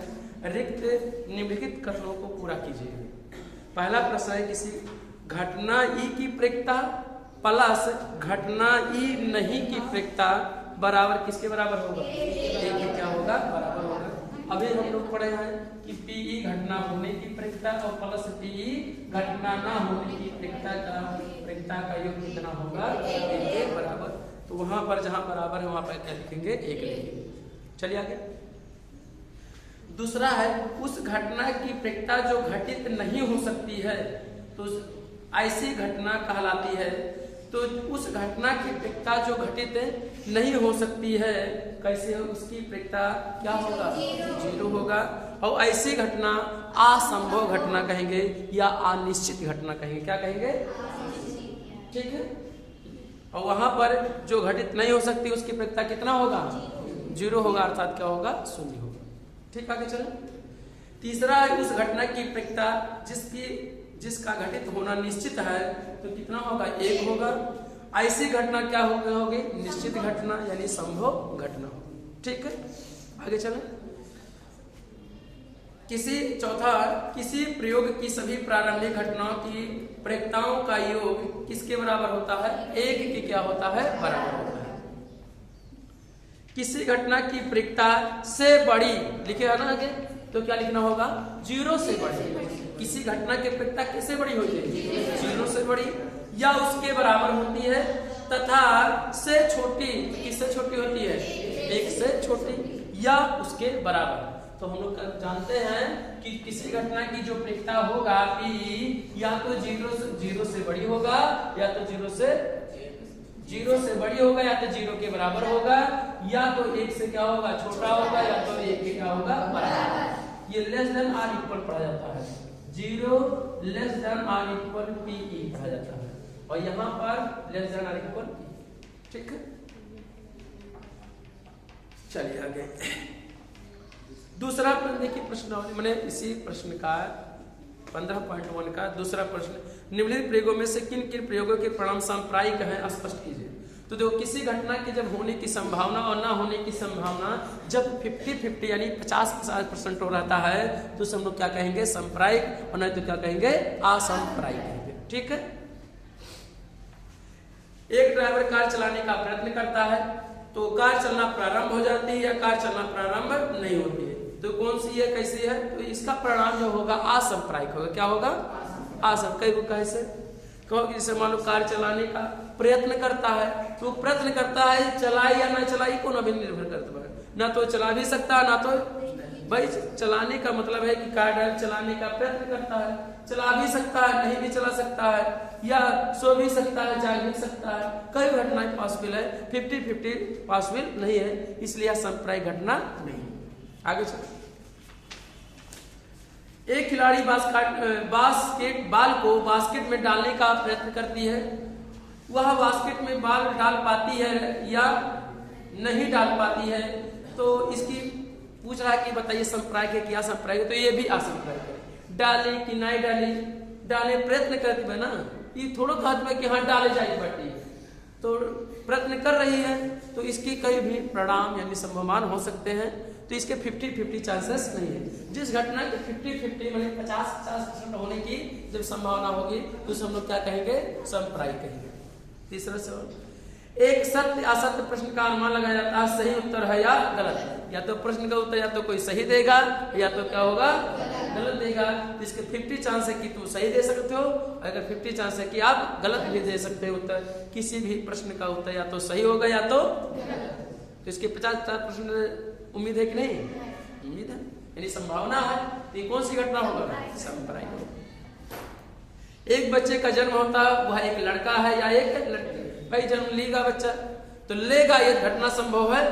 रिक्त निम्नलिखित कथनों को पूरा कीजिए। पहला प्रश्न है, किसी घटना ई की प्रेरिकता प्लस घटना ई नहीं की प्रेरिकता बराबर किसके बराबर होगा, एक के क्या होगा, बराबर होगा। अभी हम लोग पढ़े हैं कि पीई घटना होने की प्रेरिकता और प्लस पीई घटना ना होने की प्रेरिकता का योग कितना होगा, एक के बराबर। तो वहां पर जहां बराबर है वहां पर क्या लिखेंगे, 1 लिखेंगे। चलिए आगे। दूसरा है, उस घटना की प्रेरिकता जो घटित नहीं हो सकती है तो ऐसी घटना कहलाती है। तो उस घटना की प्रेरिकता जो घटित नहीं हो सकती है कैसे हो, उसकी प्रेरिकता क्या होगा, 0 होगा। और ऐसी घटना असंभव घटना कहेंगे या अनिश्चित घटना कहेंगे, क्या कहेंगे, ठीक है। और वहां पर जो घटित नहीं हो सकती उसकी प्रेरिकता कितना होगा, 0 होगा, अर्थात क्या होगा, 0 होगा। ठीक, आगे चलो। तीसरा है, उस घटना की प्रेरिकता जिसका घटित होना निश्चित है तो कितना होगा, 1 होगा। ऐसी घटना क्या होगी, निश्चित घटना यानी संभव घटना। ठीक है, आगे चलो। चौथा, किसी प्रयोग की सभी प्रारंभिक घटनाओं की प्रेरिकताओं का योग किसके बराबर होता है, 1 के क्या होता है, बराबर होता है। किसी घटना की प्रेरिकता से बड़ी लिखे है ना आगे, तो क्या लिखना होगा, 0 से बड़ी। किसी घटना की प्रेरिकता किससे बड़ी होती है, 0 से बड़ी या उसके बराबर होती है, तथा से छोटी, किससे छोटी होती है, 1 से छोटी या उसके बराबर। तो हम लोग जानते हैं कि किसी घटना की जो प्रेरिकता होगा P या तो 0 से बड़ी होगा या तो 0 से जीरो से बड़ी होगा या तो जीरो के बराबर होगा, या तो एक से क्या होगा छोटा होगा, या तो एक के क्या होगा बराबर। ये लेस देन आर इक्वल पढ़ा जाता है, zero less than or equal P E पढ़ा जाता है, और यहाँ पर less than or equal P. ठीक है, चलिए आगे दूसरा प्रश्न देखिए, प्रश्नावली मैंने इसी प्रश्न का 15.1 का दूसरा प्रश्न, निम्नलिखित प्रयोगों में से किन किन प्रयोगों के परिणाम सांप्रायिक हैं स्पष्ट कीजिए। तो देखो, किसी घटना के जब होने की संभावना और ना होने की संभावना जब 50-50 यानी 50-50% हो रहता है तो हम लोग क्या कहेंगे सांप्रायिक, और नहीं तो क्या कहेंगे असंप्रायिक कहेंगे। ठीक है, एक ड्राइवर कार चलाने का प्रयत्न करता है तो कार चलना प्रारंभ हो जाती है या कार चलना प्रारंभ नहीं होती है, तो कौन सी है कैसी है, तो इसका परिणाम जो होगा असंप्रायिक होगा। क्या होगा कई को कैसे कहोगे, जैसे मान लो कार चलाने का प्रयत्न करता है तो प्रयत्न करता है चलाए या ना चलाए कौन अभी निर्भर करता है, ना तो चला भी सकता है ना तो, भाई चलाने का मतलब है कि कार ड्राइव चलाने का प्रयत्न करता है, चला भी सकता है नहीं भी चला सकता है, या सो भी सकता है जाग भी सकता है, कई घटनाएं पॉसिबल है, 50-50 पॉसिबल नहीं है, इसलिए सांप्रायिक घटना नहीं। आगे चलो, एक खिलाड़ी बास्केटबॉल को बास्केट में डालने का प्रयत्न करती है, वह बास्केट में बॉल डाल पाती है या नहीं डाल पाती है, तो इसकी पूछ रहा है कि बताइए सांप्रायिक है कि असंप्रायिक है, तो ये भी असंप्रायिक है। डाले कि नहीं डाले, डाले प्रयत्न करती है ना, ये थोड़ा कहते हैं कि हाँ डाले जाए बाटी, तो प्रयत्न कर रही है तो इसकी कई भी परिणाम यानी संभावना हो सकते हैं, तो इसके 50-50 चांसेस नहीं है। जिस घटना के 50-50 मतलब 50-50% होने की जब संभावना होगी तो उसे हम लोग क्या कहेंगे सांप्रायिक कहेंगे। तीसरा सवाल, एक सत्य असत्य प्रश्न का अनुमान लगाया जाता है, सही उत्तर है या गलत, या तो प्रश्न का उत्तर या तो कोई सही देगा या तो क्या होगा गलत देगा, तो इसके 50 चांस है कि तुम सही दे सकते हो, अगर 50 चांस है कि आप गलत भी दे सकते हो उत्तर, किसी भी प्रश्न का उत्तर या तो सही होगा या तो, तो इसके 50% उम्मीद है कि नहीं, उम्मीद है यानी संभावना है, तो ये कौन सी घटना होगा सांप्रायिक। एक बच्चे का जन्म होता है, वह एक लड़का है या एक लड़की, भाई जन्म लेगा बच्चा तो लेगा, ये घटना संभव है,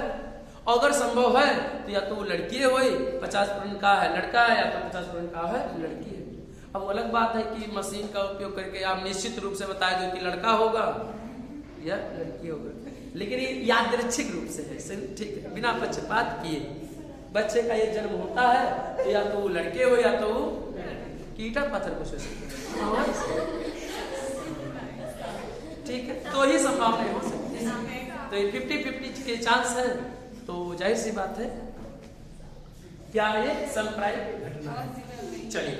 अगर संभव है तो या तो वो लड़की है, वही 50% का है लड़का है या तो 50% का है लड़की है। अब अलग बात है कि मशीन का उपयोग करके आप निश्चित रूप से बता दो कि लड़का होगा या लड़की होगा, लेकिन ये यादृच्छिक रूप से है, ठीक है, बिना पक्षपात किए बच्चे का ये जन्म होता है तो या तो वो लड़के हो या तो वो कीटा पत्थर कुछ हो सकता, ठीक है, तो ही संभावना हो सकती है, तो ये 50-50 के चांस है, तो जाहिर सी बात है क्या ये सांप्रायिक घटना है। चलिए,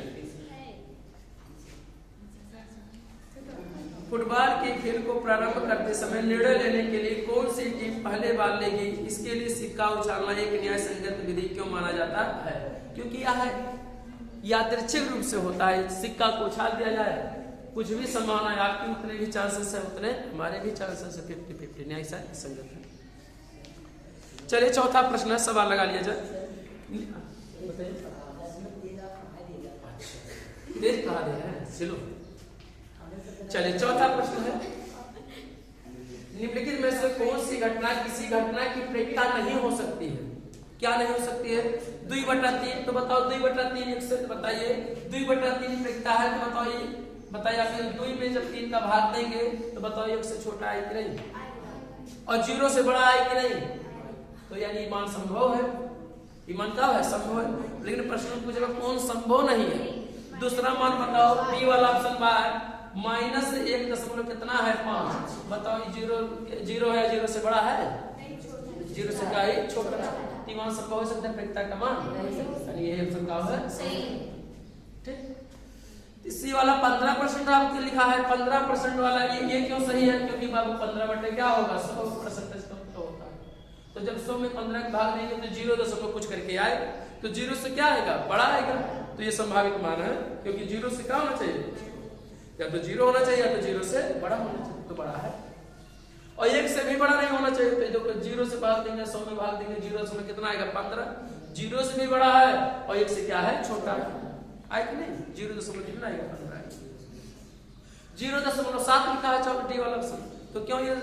फुटबॉल के खेल को प्रारंभ करते समय निर्णय लेने के लिए कौन सी टीम पहले बॉल लेगी, इसके लिए सिक्का उछालना एक न्याय संगत विधि क्यों माना जाता है, क्योंकि यह यादृच्छिक रूप से होता है, सिक्का को उछाल दिया जाए, कुछ भी संभावना है, आपकी उतने भी चांसेस है उतने हमारे भी चांसेस है, 50-50 न्याय संगत है। चलिए चौथा प्रश्न है, सवाल लगा लिया जाए, देख पढ़ा दे रहे हैं, चलो चलिए चौथा प्रश्न है, निम्नलिखित में से कौन सी घटना किसी घटना की प्रेरिता नहीं हो सकती है, क्या नहीं हो सकती है, 2/3, तो बताओ 2/3 एक से बताइए, 2/3 प्रेरिता है तो बताइए आप 2 में जब 3 का भाग देंगे तो बताओ 1 से छोटा है कि नहीं, और 0 से बड़ा है कि नहीं, तो यानी मान संभव है, ईमान का है संभव है, लेकिन प्रश्न पूछेगा कौन संभव नहीं है। दूसरा मान बताओ, डी वाला ऑप्शन बाहर -1 दशमलव कितना है 5, बताओ 0 है, 0 से बड़ा है, 0 से क्या है छोटा, मान संभव हो सकता है प्रेरिता का मान, यानी ये ऑप्शन का है सही, ठीक। इसी वाला 15% आपके लिखा है, 15% वाला ये क्यों सही है, क्योंकि बाबू 15 बटे क्या होगा 100% तो होता है, तो जब 100 में 15 भाग देंगे तो 0 दशमलव कुछ करके आए, तो 0 से क्या आएगा बड़ा आएगा, तो ये संभावित मान है, क्योंकि 0 से क्या होना चाहिए, या तो 0 होना चाहिए या तो 0 से बड़ा होना चाहिए, तो बड़ा है, और 1 से भी बड़ा नहीं होना चाहिए, तो 0 से भाग देंगे 100 में भाग देंगे 0 से कितना आएगा 15, 0 से भी बड़ा है और 1 से क्या है छोटा है, आए कि नहीं, 0 दशमलव कितना आएगा 15, 0.7 लिखा है डी वाला ऑप्शन, तो क्यों ये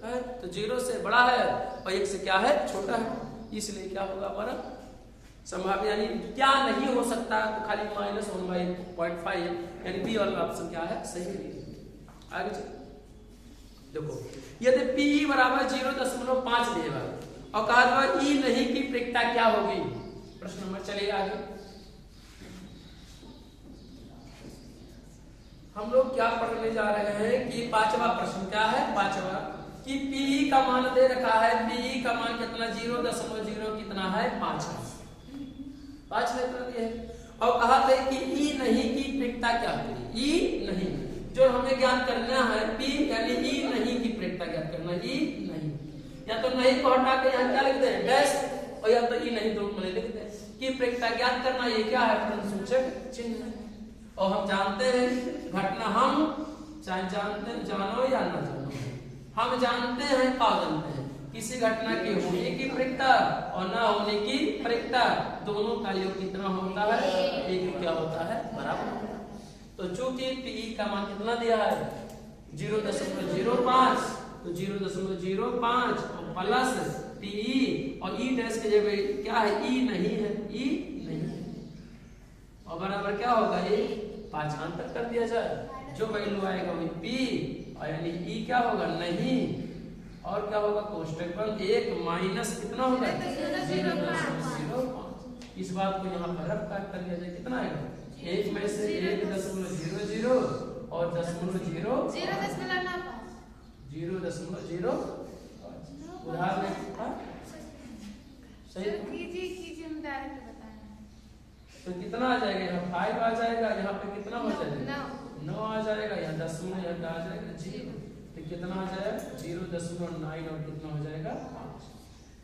है, तो 0 से बड़ा है और 1 से क्या है, छोटा है, इसलिए क्या होगा हमारा संभाव्य, यानी क्या नहीं हो सकता, तो खाली -1/0.5, यानी बी वाला ऑप्शन क्या है, सही है। आगे चलिए, देखो यदि p बराबर 0.5 देगा और कहा था ई नहीं की प्रेक्षता क्या होगी, प्रश्न नंबर, चलिए आगे। हम लोग क्या पढ़ने जा रहे हैं कि 5वां प्रश्न क्या है, 5वां कि p का मान दे रखा है, p का मान कितना 0.0 कितना है 5 में इतना दिया है, और कहा था कि ई नहीं की प्रेक्षता क्या होगी, ई नहीं जो हमें ज्ञात करना है, p यानी ई नहीं की प्रेक्षता ज्ञात करना, ई नहीं, या तो नहीं को हटा के यहाँ क्या लिखते हैं डैश, और या तो ई नहीं दोनों में लिखते हैं कि प्रेक्षता ज्ञात करना, ये क्या है, प्रश्नसूचक चिन्ह। और हम जानते हैं घटना, हम चाहे जानते जानो या ना जानो, हम जानते हैं क्या जानते हैं, किसी घटना के होने की प्रेक्षता और ना होने की प्रेक्षता दोनों का योग कितना होता है, एक क्या होता है, बराबर। तो चूंकि पी का मान कितना दिया है 0.05, तो 0.05 प्लस पी और ई डैश के जगह क्या है, ई नहीं है, ई नहीं है, और बराबर क्या होगा, ये 5 अंतर कर दिया जाए, जो वैल्यू आएगा वही पी, और यानी ई क्या होगा, नहीं, और क्या होगा, कोष्टक बंद 1 माइनस कितना होगा 0.05। इस बात को यहाँ पर रफ कर दिया जाए, कितना आएगा, 1 में से 1.00 और 0.0 उदाहरण सही, तो कितना आ जाएगा, यहाँ 5 आ जाएगा, यहाँ पे कितना हो जाएगा 9 आ जाएगा, यहाँ 10 में यहाँ आ जाएगा 0, तो कितना आ जाएगा 0.9 और कितना हो जाएगा 5,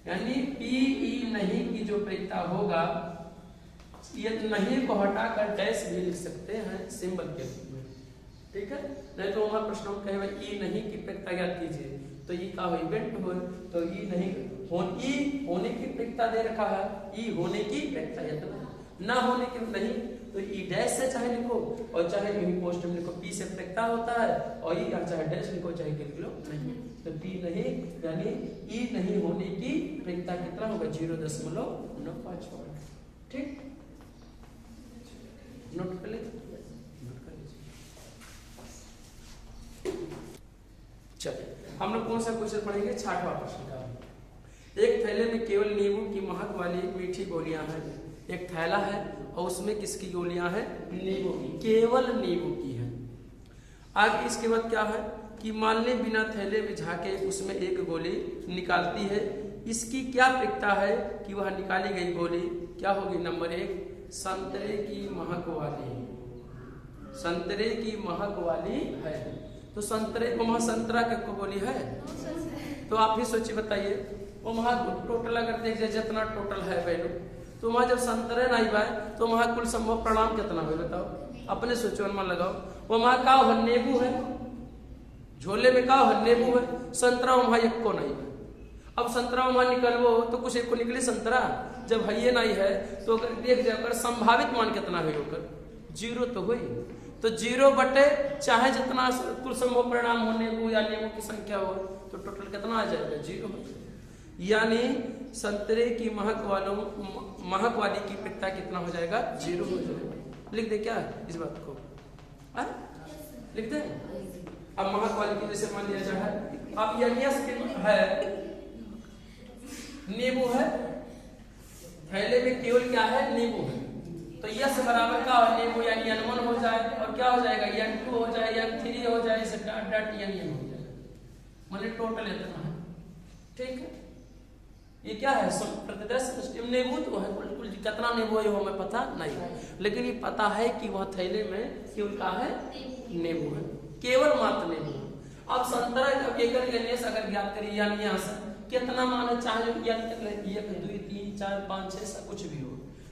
यानी पी ई नहीं की जो प्रेक्षता होगा, ये नहीं को हटाकर डैश भी लिख सकते हैं सिंबल के रूप में, ठीक है। नहीं तो हमारा प्रश्न कहे ई नहीं की प्रेक्षता ज्ञात कीजिए, तो ई का इवेंट हो, तो ई नहीं ई होने की प्रेक्षता दे रखा है, ई होने की प्रेक्षता, ना होने की नहीं, तो ई डैश से चाहे लिखो और चाहे यही पोस्ट में लिखो, पी से प्रेक्षता होता है, और ई चाहे डैश लिखो चाहे लिखो नहीं, तो पी नहीं यानी ई नहीं होने की प्रेक्षता कितना होगा 0.95, ठीक, नोट कर लीजिए। चलिए हम लोग कौन सा क्वेश्चन पढ़ेंगे, 6वां प्रश्न का। एक थैले में केवल नींबू की महक वाली मीठी गोलियां हैं, एक थैला है और उसमें किसकी गोलियां हैं, नींबू की, केवल नींबू की है। आगे इसके बाद क्या है कि मान ले बिना थैले में झाके उसमें एक गोली निकालती है, इसकी क्या प्रेक्षता है कि वह निकाली गई गोली क्या होगी, नंबर 1 संतरे की महक वाली, संतरे की महक वाली है, तो संतरे को वहां संतरा के को गोली है, तो आप ही सोचिए बताइए, वो वहां टोटल अगर देख जाए जितना टोटल है वैल्यू, तो वहां जब संतरे नहीं पाए तो वहां कुल संभव परिणाम कितना हुआ बताओ, अपने सोचो अनुमान लगाओ, वो वहां का हो नींबू है, झोले में का हो नींबू है, संतरा वहां एक को नहीं है, अब संतरा वहां निकलवो तो कुछ एक को निकले संतरा, जब है ये नहीं है तो अगर देख जाए अगर संभावित मान कितना हुई होकर 0 तो हुई, तो 0 बटे चाहे जितना कुल संभव परिणाम हो नींबू या नींबू की संख्या हो, तो टोटल कितना आ जाएगा 0, यानी संतरे की महक वाली की प्रेक्षता कितना हो जाएगा 0 हो जाएगा। लिख दे क्या इस बात को, लिख दे। अब महक वाली की जैसे मान लिया जाए, अब यस है नींबू है, थैले में केवल क्या है नींबू है, तो यस बराबर का नींबू यानी N1 हो जाए, और क्या हो जाएगा N2 हो जाए, N3 हो जाए, इसे डॉट डॉट N हो जाएगा, मतलब टोटल इतना है, ठीक है। ये क्या है प्रतिदर्श नींबू तो है, बिल्कुल कितना नींबू है वो हमें पता नहीं, लेकिन ये पता है कि वह थैले में केवल क्या है नींबू है, केवल मात्र नींबू। अब संतरा अब एक अगर ज्ञात करिए यानी यहाँ से कितना मान है, चाहे 1 2 3 4 5 6 कुछ भी हो,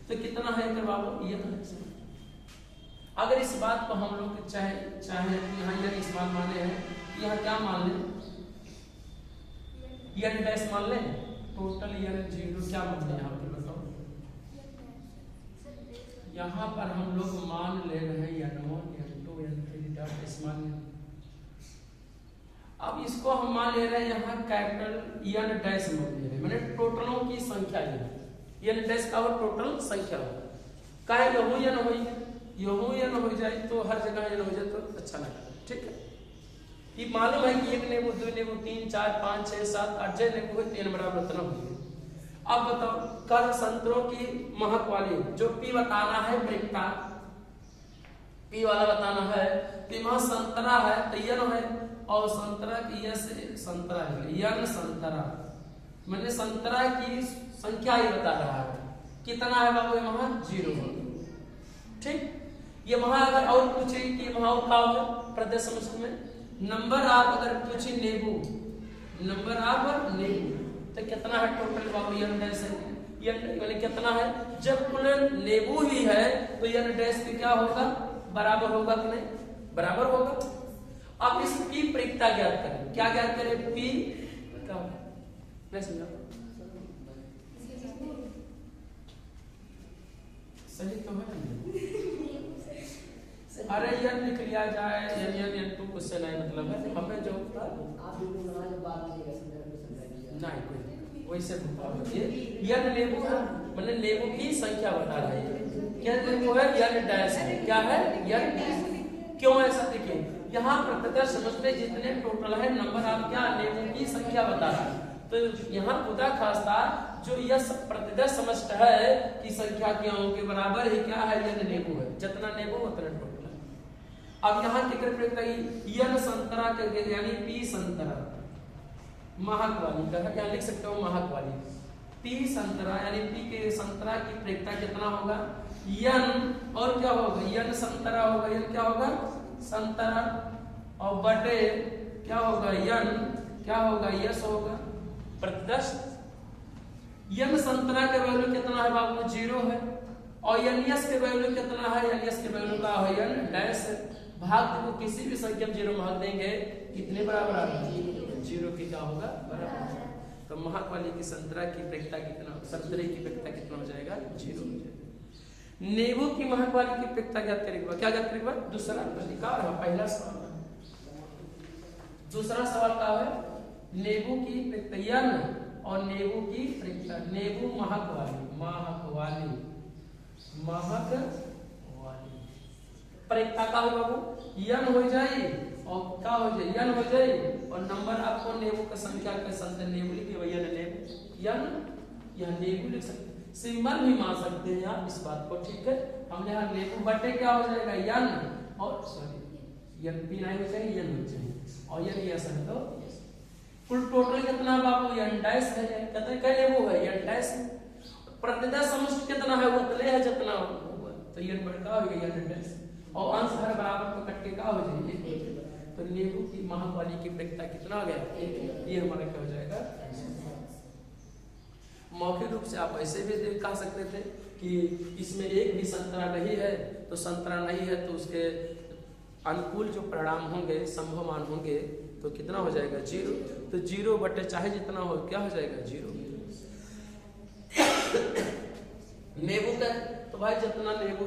तो कितना है बाबू ये तो अगर इस बात को हम लोग चाहे यहाँ इस बात माने हैं, यहाँ क्या मान लें, N डैश मान लें, टोटल N0 क्या मान लें, यहाँ पे बताओ, यहाँ पर हम लोग मान ले रहे हैं N1 N2 N3 डॉट मान लें। अब इसको हम मान ले रहे हैं यहाँ कैपिटल एन डैश में ले रहे हैं, मैंने टोटलों की संख्या ले एन डैश का वो टोटल संख्या होगा। काहे यहू एन हो यहू एन हो जाए तो हर जगह एन हो जाए तो अच्छा लगता है। ठीक है, ये मालूम है कि 1 नेबू 2 नेबू 3 4 5 6 7 8 जय नेबू है 3 बराबर उतना होगी। अब बताओ कर संतरों की महक वाली जो पी बताना है प्रेक्टा पी वाला बताना है तो वहां संतरा है तो यन है और संतरा की यह से संतरा है यन संतरा मैंने संतरा की संख्या ही बता रहा है कितना है बाबू वहां 0। ठीक, ये वहां अगर और पूछे कि वहां क्या होगा प्रदेश समझ में नंबर आप अगर पूछे नेबू नंबर आप नेबू तो कितना है टोटल बाबू यन डैश है यानी कितना है जब कुल नेबू ही है तो यन डैश भी क्या होगा बराबर होगा कि नहीं बराबर होगा। अब इस पी प्रेक्टा ज्ञात करें क्या ज्ञात करें पी का सही तो है अरे यन लिख लिया जाए यन टू क्वेश्चन है मतलब है हमें जो नहीं वैसे यन नेबू है मतलब नेबू की संख्या बता रही है क्या नेबू है यन डैश है क्या है यन क्यों ऐसा देखिए यहाँ प्रत्यक्ष समझते जितने टोटल है नंबर आप क्या नेबू की संख्या बता रहा है तो यहाँ खुदा खास्ता जो यह प्रत्यक्ष समझता है कि संख्या के अंकों के बराबर ही क्या है यन नेबू है जितना नेबू उतना टोटल है। अब यहाँ यन संतरा के यानी पी संतरा महक वाली का क्या लिख सकते हो महक वाली पी संतरा यानी पी के संतरा की प्रेक्टा कितना होगा यन और क्या होगा यन संतरा होगा यन क्या होगा संतरा और बटे क्या होगा यन क्या होगा यस होगा प्रत्यक्ष यन संतरा के वैल्यू कितना है बाबू 0 है और यन यस के वैल्यू कितना है यन यस के वैल्यू का है यन डैश है भाग को किसी भी संख्या 0 भाग देंगे कितने बराबर आएगा 0 की क्या होगा बराबर। तो महक वाली की संतरा की प्रेक्टा कितना संतरे की प्रेक्टा कितना हो जाएगा 0 हो जाएगा। नेबू की महक वाली की प्रेक्टा ज्ञात करेगा क्या ज्ञात करेगा दूसरा अधिकार है पहला सवाल दूसरा सवाल क्या है नेबू की प्रेक्टा यन और नेबू की प्रेक्टा नेबू महक वाली प्रेक्टा का हो बाबू यन हो जाए और क्या हो जाए यन हो जाए और नंबर आपको नेबू का संख्या के संत नेबू लिखिए भैया नेबू यन या नेबू लिख सकते सिंबल भी मान सकते हैं आप इस बात को। ठीक है, हमने यहाँ नेबू बटे क्या हो जाएगा यन और सॉरी यन पी नहीं हो जाएगा यन हो जाएगा और यन यस है तो कुल टोटल कितना बाबू यन डैश है कहते क्या नेबू है यन डैश प्रतिशत समष्टि कितना है वो उतने है जितना होगा तो यन बढ़ का हो गया यन डैश और अंश हर बराबर को कट के क्या हो जाएगा तो नेबू की महक वाली की प्रेक्टा कितना हो गया ये हमारा क्या हो जाएगा। मौखिक रूप से आप ऐसे भी कह सकते थे कि इसमें एक भी संतरा नहीं है तो संतरा नहीं है तो उसके अनुकूल जो परिणाम होंगे संभव मान होंगे तो कितना हो जाएगा 0 तो 0 बटे चाहे जितना हो क्या हो जाएगा 0 नेबू का तो भाई जितना नेबू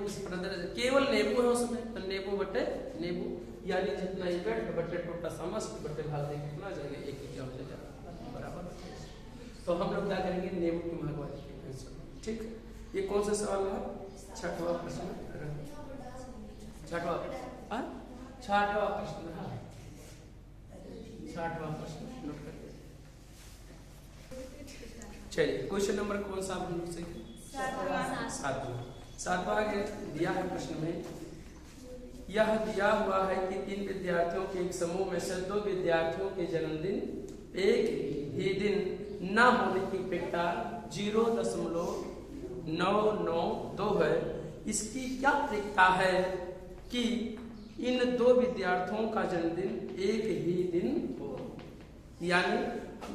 केवल नेबू है उसमें तो नेबू बटे नेबू यानी जितना इवेंट बटे टोटल समस्त बटे भाग देंगे कितना जाएगा एक क्या हो जाएगा बराबर। तो हम लोग क्या करेंगे नेबू की महक वाली ठीक। ये कौन सा सवाल है 6वां प्रश्न 6वां प्रश्न हाँ 6वां प्रश्न नोट करते चलिए क्वेश्चन नंबर कौन सा आप लोग से 7वां दिया है प्रश्न में यह दिया हुआ है कि 3 विद्यार्थियों के एक समूह में से 2 विद्यार्थियों के जन्मदिन एक ही दिन न होने की प्रेक्टा 0.992 है। इसकी क्या प्रेक्टा है कि इन 2 विद्यार्थियों का जन्मदिन एक ही दिन हो यानी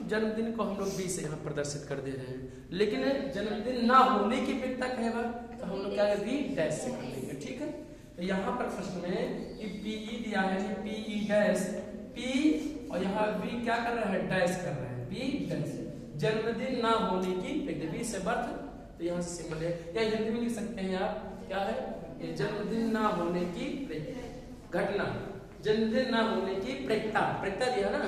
जन्मदिन को हम लोग बी से यहाँ प्रदर्शित कर दे रहे हैं लेकिन जन्मदिन ना होने की प्रेक्टा कहेगा तो हम लोग क्या बी डैश से कर देंगे। ठीक है, तो यहाँ पर प्रश्न में पीई दिया है पीई डैश पी और यहाँ बी क्या कर रहा है डैश कर रहा है बी डैश जन्मदिन ना होने की प्रेक्टा बी से बर्थ तो यहाँ से सिंबल है या हिंदी में लिख सकते हैं आप क्या है ये जन्मदिन ना होने की घटना जन्मदिन ना होने की प्रेक्ता दिया ना,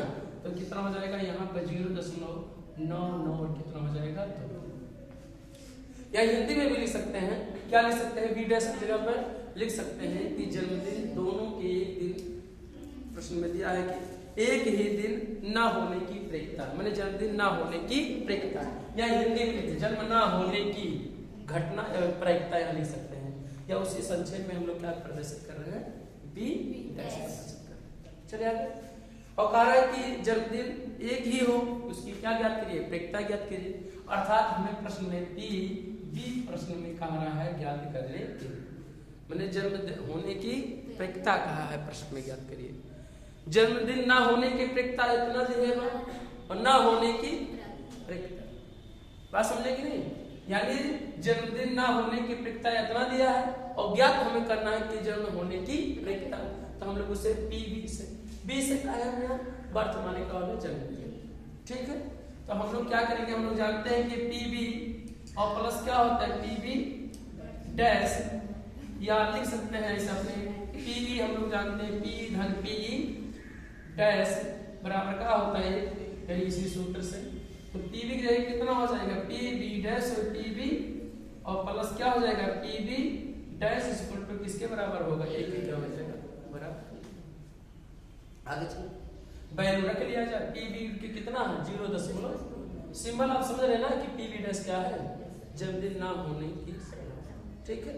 तो कितना हो जाएगा यहाँ पर 0.99 कितना हो जाएगा 2। या हिंदी में भी लिख सकते हैं, क्या लिख सकते हैं, बी डैश की जगह पर लिख सकते हैं कि जन्मदिन दोनों के एक दिन, प्रश्न में दिया है कि एक ही दिन ना होने की प्रेक्ता, मैंने जन्मदिन ना होने की प्रेक्ता, या हिंदी में लिखते जन्म ना होने की घटना प्रेक्ता यहाँ लिख सकते हैं, या उसी संक्षेप में हम लोग क्या प्रदर्शित कर रहे हैं, बी डैश प्रदर्शित कर रहे हैं। चलिए आगे। और कह रहा है कि जन्मदिन एक ही हो, उसकी क्या ज्ञात करिए, प्रेक्ता ज्ञात करिए। अर्थात हमें प्रश्न में बी प्रश्न में कह रहा है ज्ञात करने के लिए, मैंने जन्मदिन होने की प्रेक्ता कहा है, प्रश्न में ज्ञात करिए। जन्मदिन ना होने की प्रेक्ता इतना दिएगा और ना होने की प्रेक्ता, बात समझे कि नहीं, यानी जन्मदिन ना होने की प्रेक्ता इतना दिया है और ज्ञात हमें करना है कि जन्म होने की प्रेक्ता, तो हम लोग उसे बी से कहा है वर्तमान काल में जन्मदिन। ठीक है, तो हम लोग क्या करेंगे, हम लोग जानते हैं कि पीबी और प्लस क्या होता है पीबी डैश, या लिख सकते हैं ऐसा अपने पीबी, हम लोग जानते हैं पी धन पी डैश बराबर क्या होता है, यानी इसी सूत्र से, तो पीबी की जगह कितना हो जाएगा पीबी डैश और पीबी और प्लस क्या हो जाएगा पीबी डैश इक्वल टू किसके बराबर होगा, एक ही क्या हो जाएगा बराबर। आगे चलो, वैल्यू रख लिया जाए, पीबी की कितना है 0. सिंबल आप समझ रहे ना कि पीबी डैश क्या है, जन्मदिन ना होने की, ठीक है,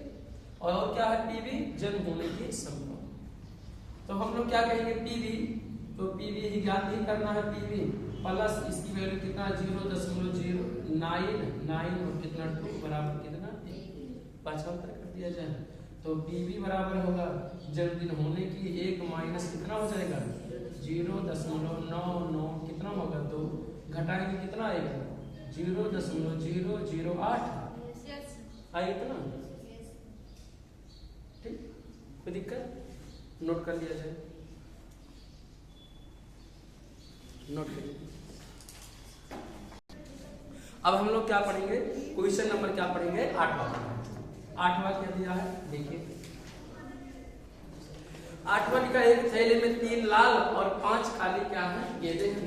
और क्या है पीबी जन्म होने की संभावना। तो हम लोग क्या कहेंगे पीबी, तो पीबी ही ज्ञात ही करना है, पीबी प्लस इसकी वैल्यू कितना 0.099 और कितना 2 बराबर कितना 75 कर दिया जाए, तो पीबी बराबर होगा जन्मदिन होने की 1 माइनस कितना हो जाएगा 0.99 कितना होगा 2, घटाएंगे कितना आएगा 0.008 आएगा ना, ठीक, कोई दिक्कत, नोट कर लिया जाए, नोट करिए। अब हम लोग क्या पढ़ेंगे, क्वेश्चन नंबर क्या पढ़ेंगे 8वां क्या दिया है देखिए। 8वां लिखा है एक थैले में 3 लाल और 5 काली क्या है गेंदे हैं,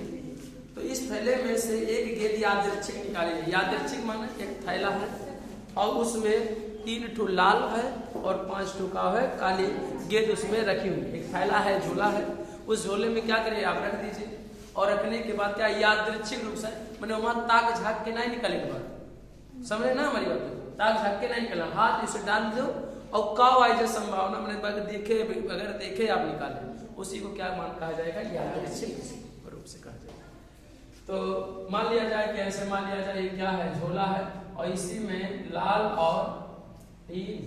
तो इस थैले में से एक गेंद यादृच्छिक निकाली है, यादृच्छिक माने एक थैला है और उसमें 3 ठो लाल है और 5 ठो का है काली गेंद उसमें रखी हुई, एक थैला है झोला है, उस झोले में क्या करिए आप रख दीजिए, और रखने के बाद क्या यादृच्छिक रूप से मैंने वहां ताक झाक के नहीं निकाले के बाद, समझे ना हमारी बात, ताक झाक के नहीं निकला, हाथ इसे डाल दो और का वाइज संभावना मैंने देखे, अगर देखे आप निकाले उसी को क्या मान कहा जाएगा यादृच्छिक रूप से कहा जाएगा। तो मान लिया जाए कि ऐसे मान लिया जाए क्या है झोला है और इसी में लाल और 3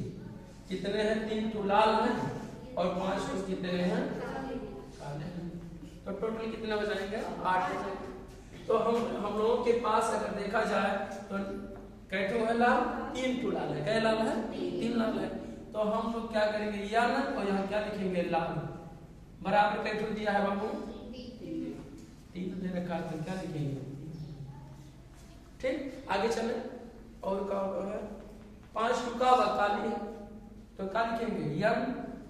कितने हैं 3 ठो लाल हैं और 5 ठो कितने हैं काले हैं, तो टोटल कितने हो जाएंगे 8 हो जाएंगे। तो हम लोगों के पास अगर देखा जाए तो कैठो है लाल 3 ठो लाल है, कै लाल है 3 लाल है, तो हम लोग क्या करेंगे या ना और यहाँ क्या लिखेंगे लाल बराबर कैठो दिया है बाबू 3 दे रखा है, क्या लिखेंगे, ठीक, आगे चले। और क्या है 5 ठो का काली है तो क्या लिखेंगे यम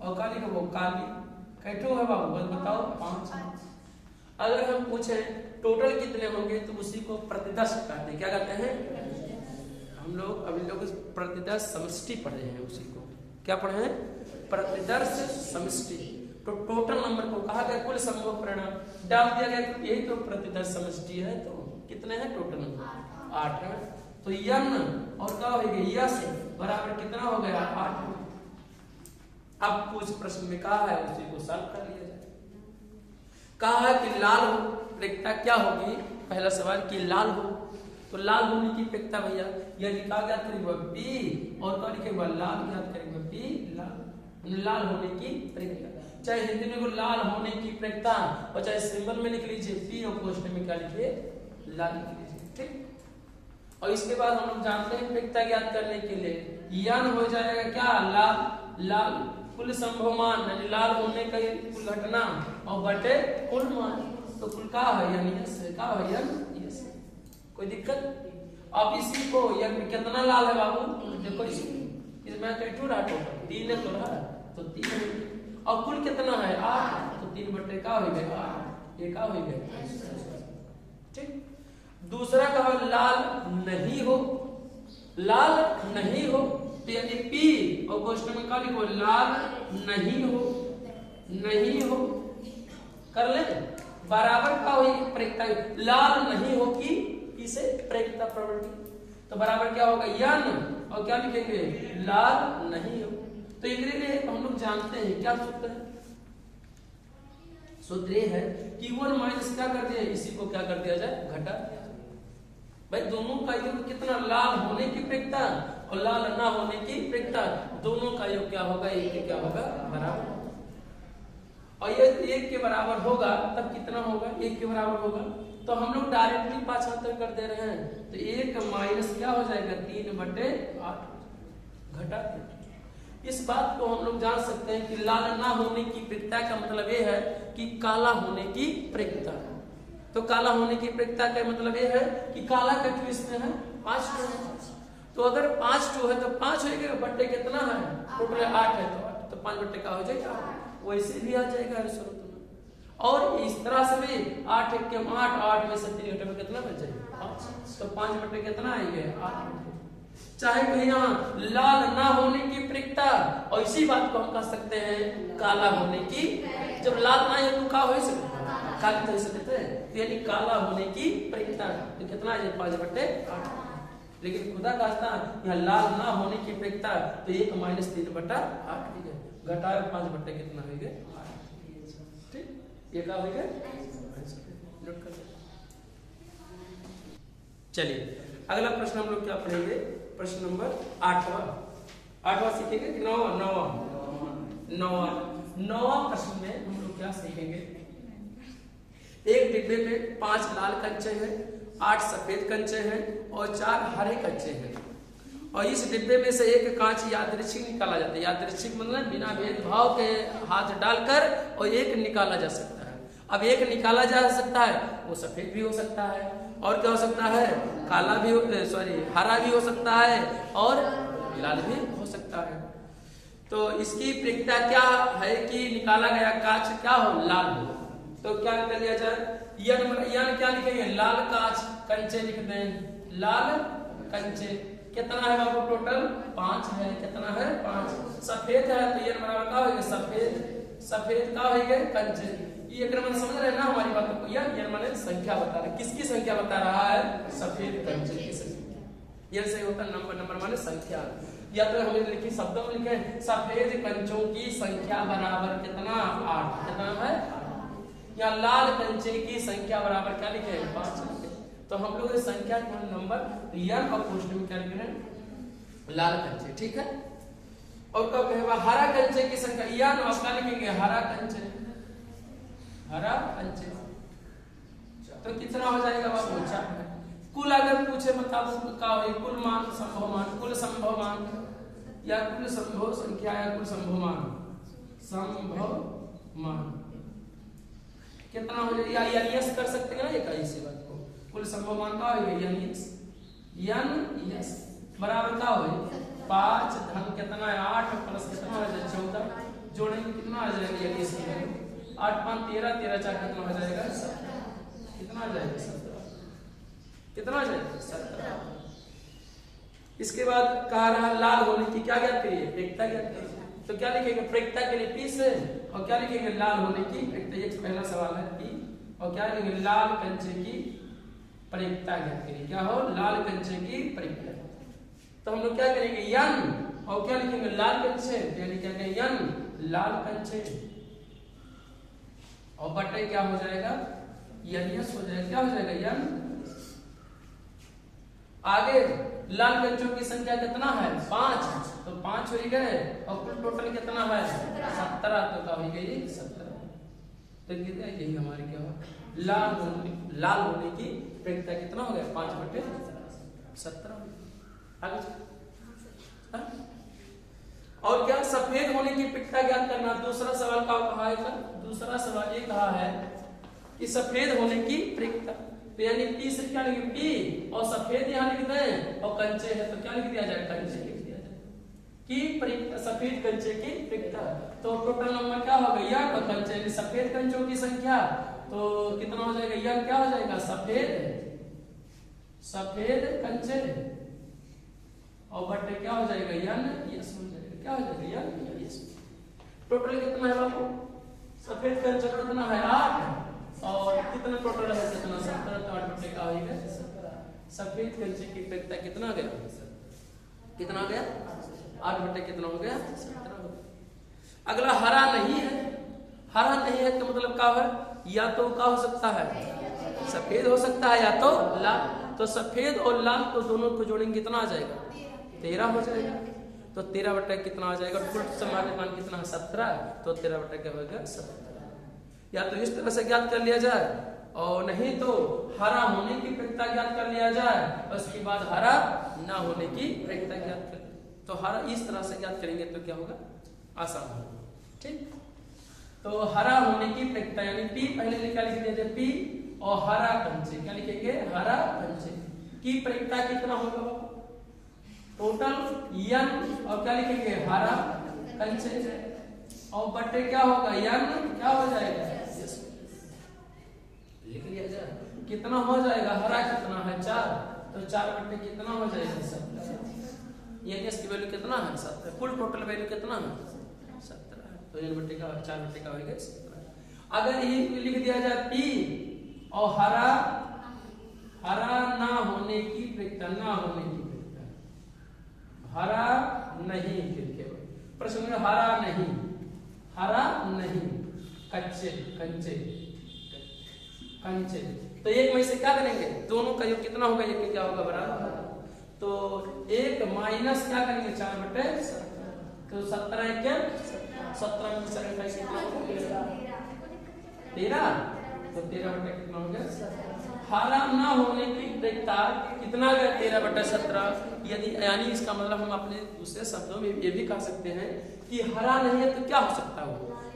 और क्या लिखेंगे वो काली, कैठो है बाबू बस बताओ 5। अगर हम पूछे टोटल कितने होंगे तो उसी को प्रतिदर्श कहते हैं, क्या कहते हैं, हम लोग अभी लोग प्रतिदर्श समष्टि पढ़े हैं, उसी को क्या पढ़े हैं प्रतिदर्श समष्टि, तो टोटल नंबर को कहा गया कुल संभव परिणाम डाल दिया गया, तो यही तो प्रतिदर्श समष्टि है, तो कितने हैं टोटल नंबर 8 है, तो यन और क्या हो गया यश बराबर कितना हो गया 8। अब कुछ प्रश्न में कहा है उसी को सॉल्व कर लिया जाए। कहा है कि लाल हो प्रेक्ता क्या होगी, पहला सवाल कि लाल हो, तो लाल होने की प्रेक्ता भैया यदि क्या ज्ञात करेंगे पी और क्या लिखेगा लाल ज्ञात करेंगे पी लाल, लाल होने की प्रेक्ता, चाहे हिंदी में को लाल होने की प्रेक्ता और चाहे सिंबल में लिख लीजिए पी और पोस्ट में क्या लिखिए लाल लिख लीजिए, ठीक। और इसके बाद हम लोग जानते हैं प्रेक्ता ज्ञात करने के लिए यन हो जाएगा क्या लाल, लाल कुल संभव मान यानी लाल होने का कुल घटना और बटे कुल मान, तो कुल का है यानी का है यस, कोई दिक्कत। अब इसी को यन कितना लाल है बाबू देखो, इसमें कैठो रहा टोटल 3 है तो रहा तो 3 और कुल कितना है 8, तो 3 बटे का हो गया 8, ये का हो गया। ठीक। दूसरा का लाल नहीं हो, लाल नहीं हो तो यानी पी और क्वेश्चन में क्या लिखो लाल नहीं हो, नहीं हो कर ले बराबर का हुई प्रयोक्ता, लाल नहीं हो कि पी से प्रयोक्ता प्रॉपर्टी, तो बराबर क्या होगा यन और क्या लिखेंगे लाल नहीं हो। तो इसके लिए हम लोग जानते हैं क्या सूत्र है, सूत्र ये है कि 1 माइनस क्या कर दिया, इसी को क्या कर दिया जाए घटा दिया जाए। भाई दोनों का योग कितना, लाल होने की प्रयोक्ता और लाल ना होने की प्रयोक्ता, दोनों का योग क्या होगा, एक क्या होगा बराबर, और ये 1 के बराबर होगा तब कितना होगा 1 के बराबर होगा, तो हम लोग डायरेक्टली पांचवांतर कर दे रहे हैं, तो 1 माइनस क्या हो जाएगा 3 बटे 8 घटा। इस बात को हम लोग जान सकते हैं कि लाल ना होने की प्रयोक्ता का मतलब ये है कि काला होने की प्रयोक्ता, तो काला होने की प्रयोक्ता का मतलब ये है कि काला का टू इसमें है 5 टू है, तो अगर 5 टू है तो 5 होगा बट्टे कितना है टोटल 8 है, तो 8 तो 5 बट्टे का हो जाएगा, वैसे भी आ जाएगा हर सूरत में। और इस तरह से भी 8 1 के 8, 8 में से 3 घटे में कितना बच जाएगा 5, तो 5 बटे कितना आएंगे 8। चाहे कहीं यहाँ लाल ना होने की प्रयोक्ता, और इसी बात को हम कह सकते हैं काला होने की, जब लाल ना है तो का हो सकता काली तो सकते हैं, तो यानी काला होने की प्रयोक्ता, तो कितना आ जाए 5 बटे 8। लेकिन खुदा कहता यहाँ लाल ना होने की प्रयोक्ता, तो 1 माइनस 3 बटा 8 हो गया, घटा 5 बटे कितना हो गया 8। ठीक, ये क्या हो गया नोट कर। चलिए अगला प्रश्न हम लोग क्या पढ़ेंगे, प्रश्न नंबर 8वां सीखेंगे कि 9वां प्रश्न में हम लोग क्या सीखेंगे, एक डिब्बे में 5 लाल कंचे हैं, 8 सफेद कंचे हैं और 4 हरे कंचे हैं, और इस डिब्बे में से एक कांच यादृच्छिक निकाला जाता है, यादृच्छिक मतलब बिना भेदभाव के हाथ डालकर और एक निकाला जा सकता है। अब एक निकाला जा सकता है वो सफेद भी हो सकता है, और क्या हो सकता है काला भी हरा भी हो सकता है और लाल भी हो सकता है। तो इसकी प्रयोक्ता क्या है कि निकाला गया कांच क्या हो लाल हो, तो क्या कर लिया जाए यन क्या लिखेंगे लाल कांच कंचे लिखते हैं, लाल कंचे कितना है बाबू टोटल 5 है, कितना है 5, सफेद है तो यन बराबर क्या होगा सफेद, सफेद का होगा कंचे, ये एक मन समझ रहे हैं ना हमारी बातों को, यन माने संख्या बता रहा है, किसकी संख्या बता रहा है सफेद कंचे की संख्या, यन से होता है नंबर, नंबर माने संख्या, या तो हमें लिखी शब्दों में लिखे सफेद कंचों की संख्या बराबर कितना 8, कितना है 8, या लाल कंचे की संख्या बराबर क्या लिखे 5 लिखे, तो हम लोग संख्या नंबर यन और क्वेश्चन में क्या लिख रहे हैं लाल कंचे, ठीक है। और क्या कहेगा हरा कंचे की संख्या यन और क्या लिखेंगे हरा कंचे, हरा कंचे, तो कितना हो जाएगा बाबू 4। कुल अगर पूछे मतलब का हो कुल मान संभव मान, कुल संभव मान या कुल संभव संख्या या कुल संभव मान, संभव मान कितना हो जाएगा, या यस कर सकते हैं ना एक ऐसी बात को, कुल संभव मान का हो यन यस बराबर का हो 5 धन कितना है 8 प्लस कितना हो जाएगा 14, जोड़ेंगे कितना आ जाएगा यस 8 5 13, 13 4 कितना हो जाएगा 17, कितना आ जाएगा 17, कितना आ जाएगा 17। इसके बाद कहा रहा लाल होने की क्या ज्ञात करिए प्रयोक्ता ज्ञात करिए, तो क्या लिखेंगे प्रयोक्ता के लिए पी से, और क्या लिखेंगे लाल होने की प्रयोक्ता, ये पहला सवाल है पी, और क्या लिखेंगे लाल कंचे की प्रयोक्ता ज्ञात करिए, क्या हो लाल कंचे की प्रयोक्ता, तो हम लोग क्या करेंगे यन और क्या लिखेंगे लाल कंचे, यानी क्या कहेंगे यन लाल कंचे, और बटे क्या हो जाएगा यस हो जाएगा, क्या हो जाएगा यन। आगे लाल कंचों की संख्या कितना है 5, तो 5 हो गए और कुल टोटल कितना है 17, तो क्या हो गई 17, तो यही हमारे क्या हुआ लाल होने की प्रयोक्ता कितना हो गया 5 बटे 17। आगे और क्या सफेद होने की प्रयोक्ता ज्ञात करना, दूसरा सवाल का कहा है, दूसरा सवाल ये कहा है कि सफेद होने की प्रयोक्ता, तो यानी पी से क्या लिखेंगे पी और सफेद यहाँ लिख दें और कंचे है तो क्या लिख दिया जाए कंचे लिख दिया जाए, की सफेद कंचे की रिक्ता। तो टोटल नंबर क्या होगा, यह कंचे सफेद कंचों की संख्या, तो कितना हो जाएगा, यह क्या हो जाएगा सफेद कंचे और बटे क्या हो जाएगा यन यस हो जाएगा, क्या हो जाएगा यन यस। टोटल कितना है बाबू, सफेद कंचे कितना है 8 और कितना टोटल है कितना 17, तो 8 बटे का होगा 17। सफेद कंचे की रिक्ता कितना गया, कितना गया 8 बटे कितना हो गया 17 हो गया। अगला हरा नहीं है, हरा नहीं है तो मतलब क्या है, या तो क्या हो सकता है सफेद हो सकता है या तो लाल। तो सफेद और लाल तो दोनों को जोड़ेंगे कितना आ जाएगा 13 हो जाएगा। तो 13 बटे कितना आ जाएगा, कुल मान कितना है 17, तो 13 बटे क्या होगा 17। या तो इस तरह से ज्ञात कर लिया जाए और नहीं तो हरा होने की प्रक्रिया ज्ञात कर लिया जाए, उसके बाद हरा ना होने की प्रक्रिया ज्ञात कर। तो हरा इस तरह से ज्ञात करेंगे तो क्या होगा आसान होगा। ठीक, तो हरा होने की प्रक्रिया यानी पी पहले लिख दिया जाए पी और हरा कंचे क्या लिखेंगे हरा कंचे की प्रक्रिया कितना होगा टोटल यन और क्या लिखेंगे हरा कंचे और बटे क्या होगा यन क्या हो जाएगा लिख लिया जाए कितना हो जाएगा, हरा कितना है 4, तो 4 बटे कितना हो जाएगा 17। ये इसकी वैल्यू कितना है 17, कुल टोटल वैल्यू कितना है 17 है, तो 4 बटे का होगा 17। अगर ये लिख दिया जाए P और हरा ना होने की प्रक्रिया, ना होने की प्रक्रिया, हरा नहीं, फिर केवल प्रश्न में हरा नहीं कंचे तो एक में से क्या करेंगे, दोनों का योग कितना होगा, एक क्या होगा बराबर, तो एक माइनस क्या करेंगे 4 बटे, तो 17 में से 28 कितना होगा 13, तो 13 बटे कितना हो गया। हरा ना होने की प्रक्रिया कितना गया 13 बटे 17। यदि यानी इसका मतलब हम अपने दूसरे शब्दों में ये भी कह सकते हैं कि हरा नहीं है तो क्या हो सकता है,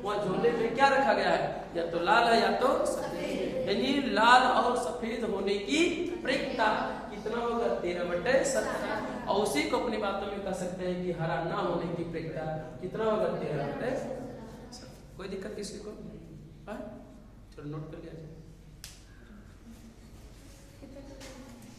वहाँ झोले में क्या रखा गया है, या तो लाल है या तो सफेद, यानी लाल और सफेद होने की प्रक्रिया कितना होगा 13 बटे 17। और उसी को अपनी बातों में कह सकते हैं कि हरा ना होने की प्रक्रिया कितना होगा 13 बटे। कोई दिक्कत किसी को, चलो नोट कर लिया जाए।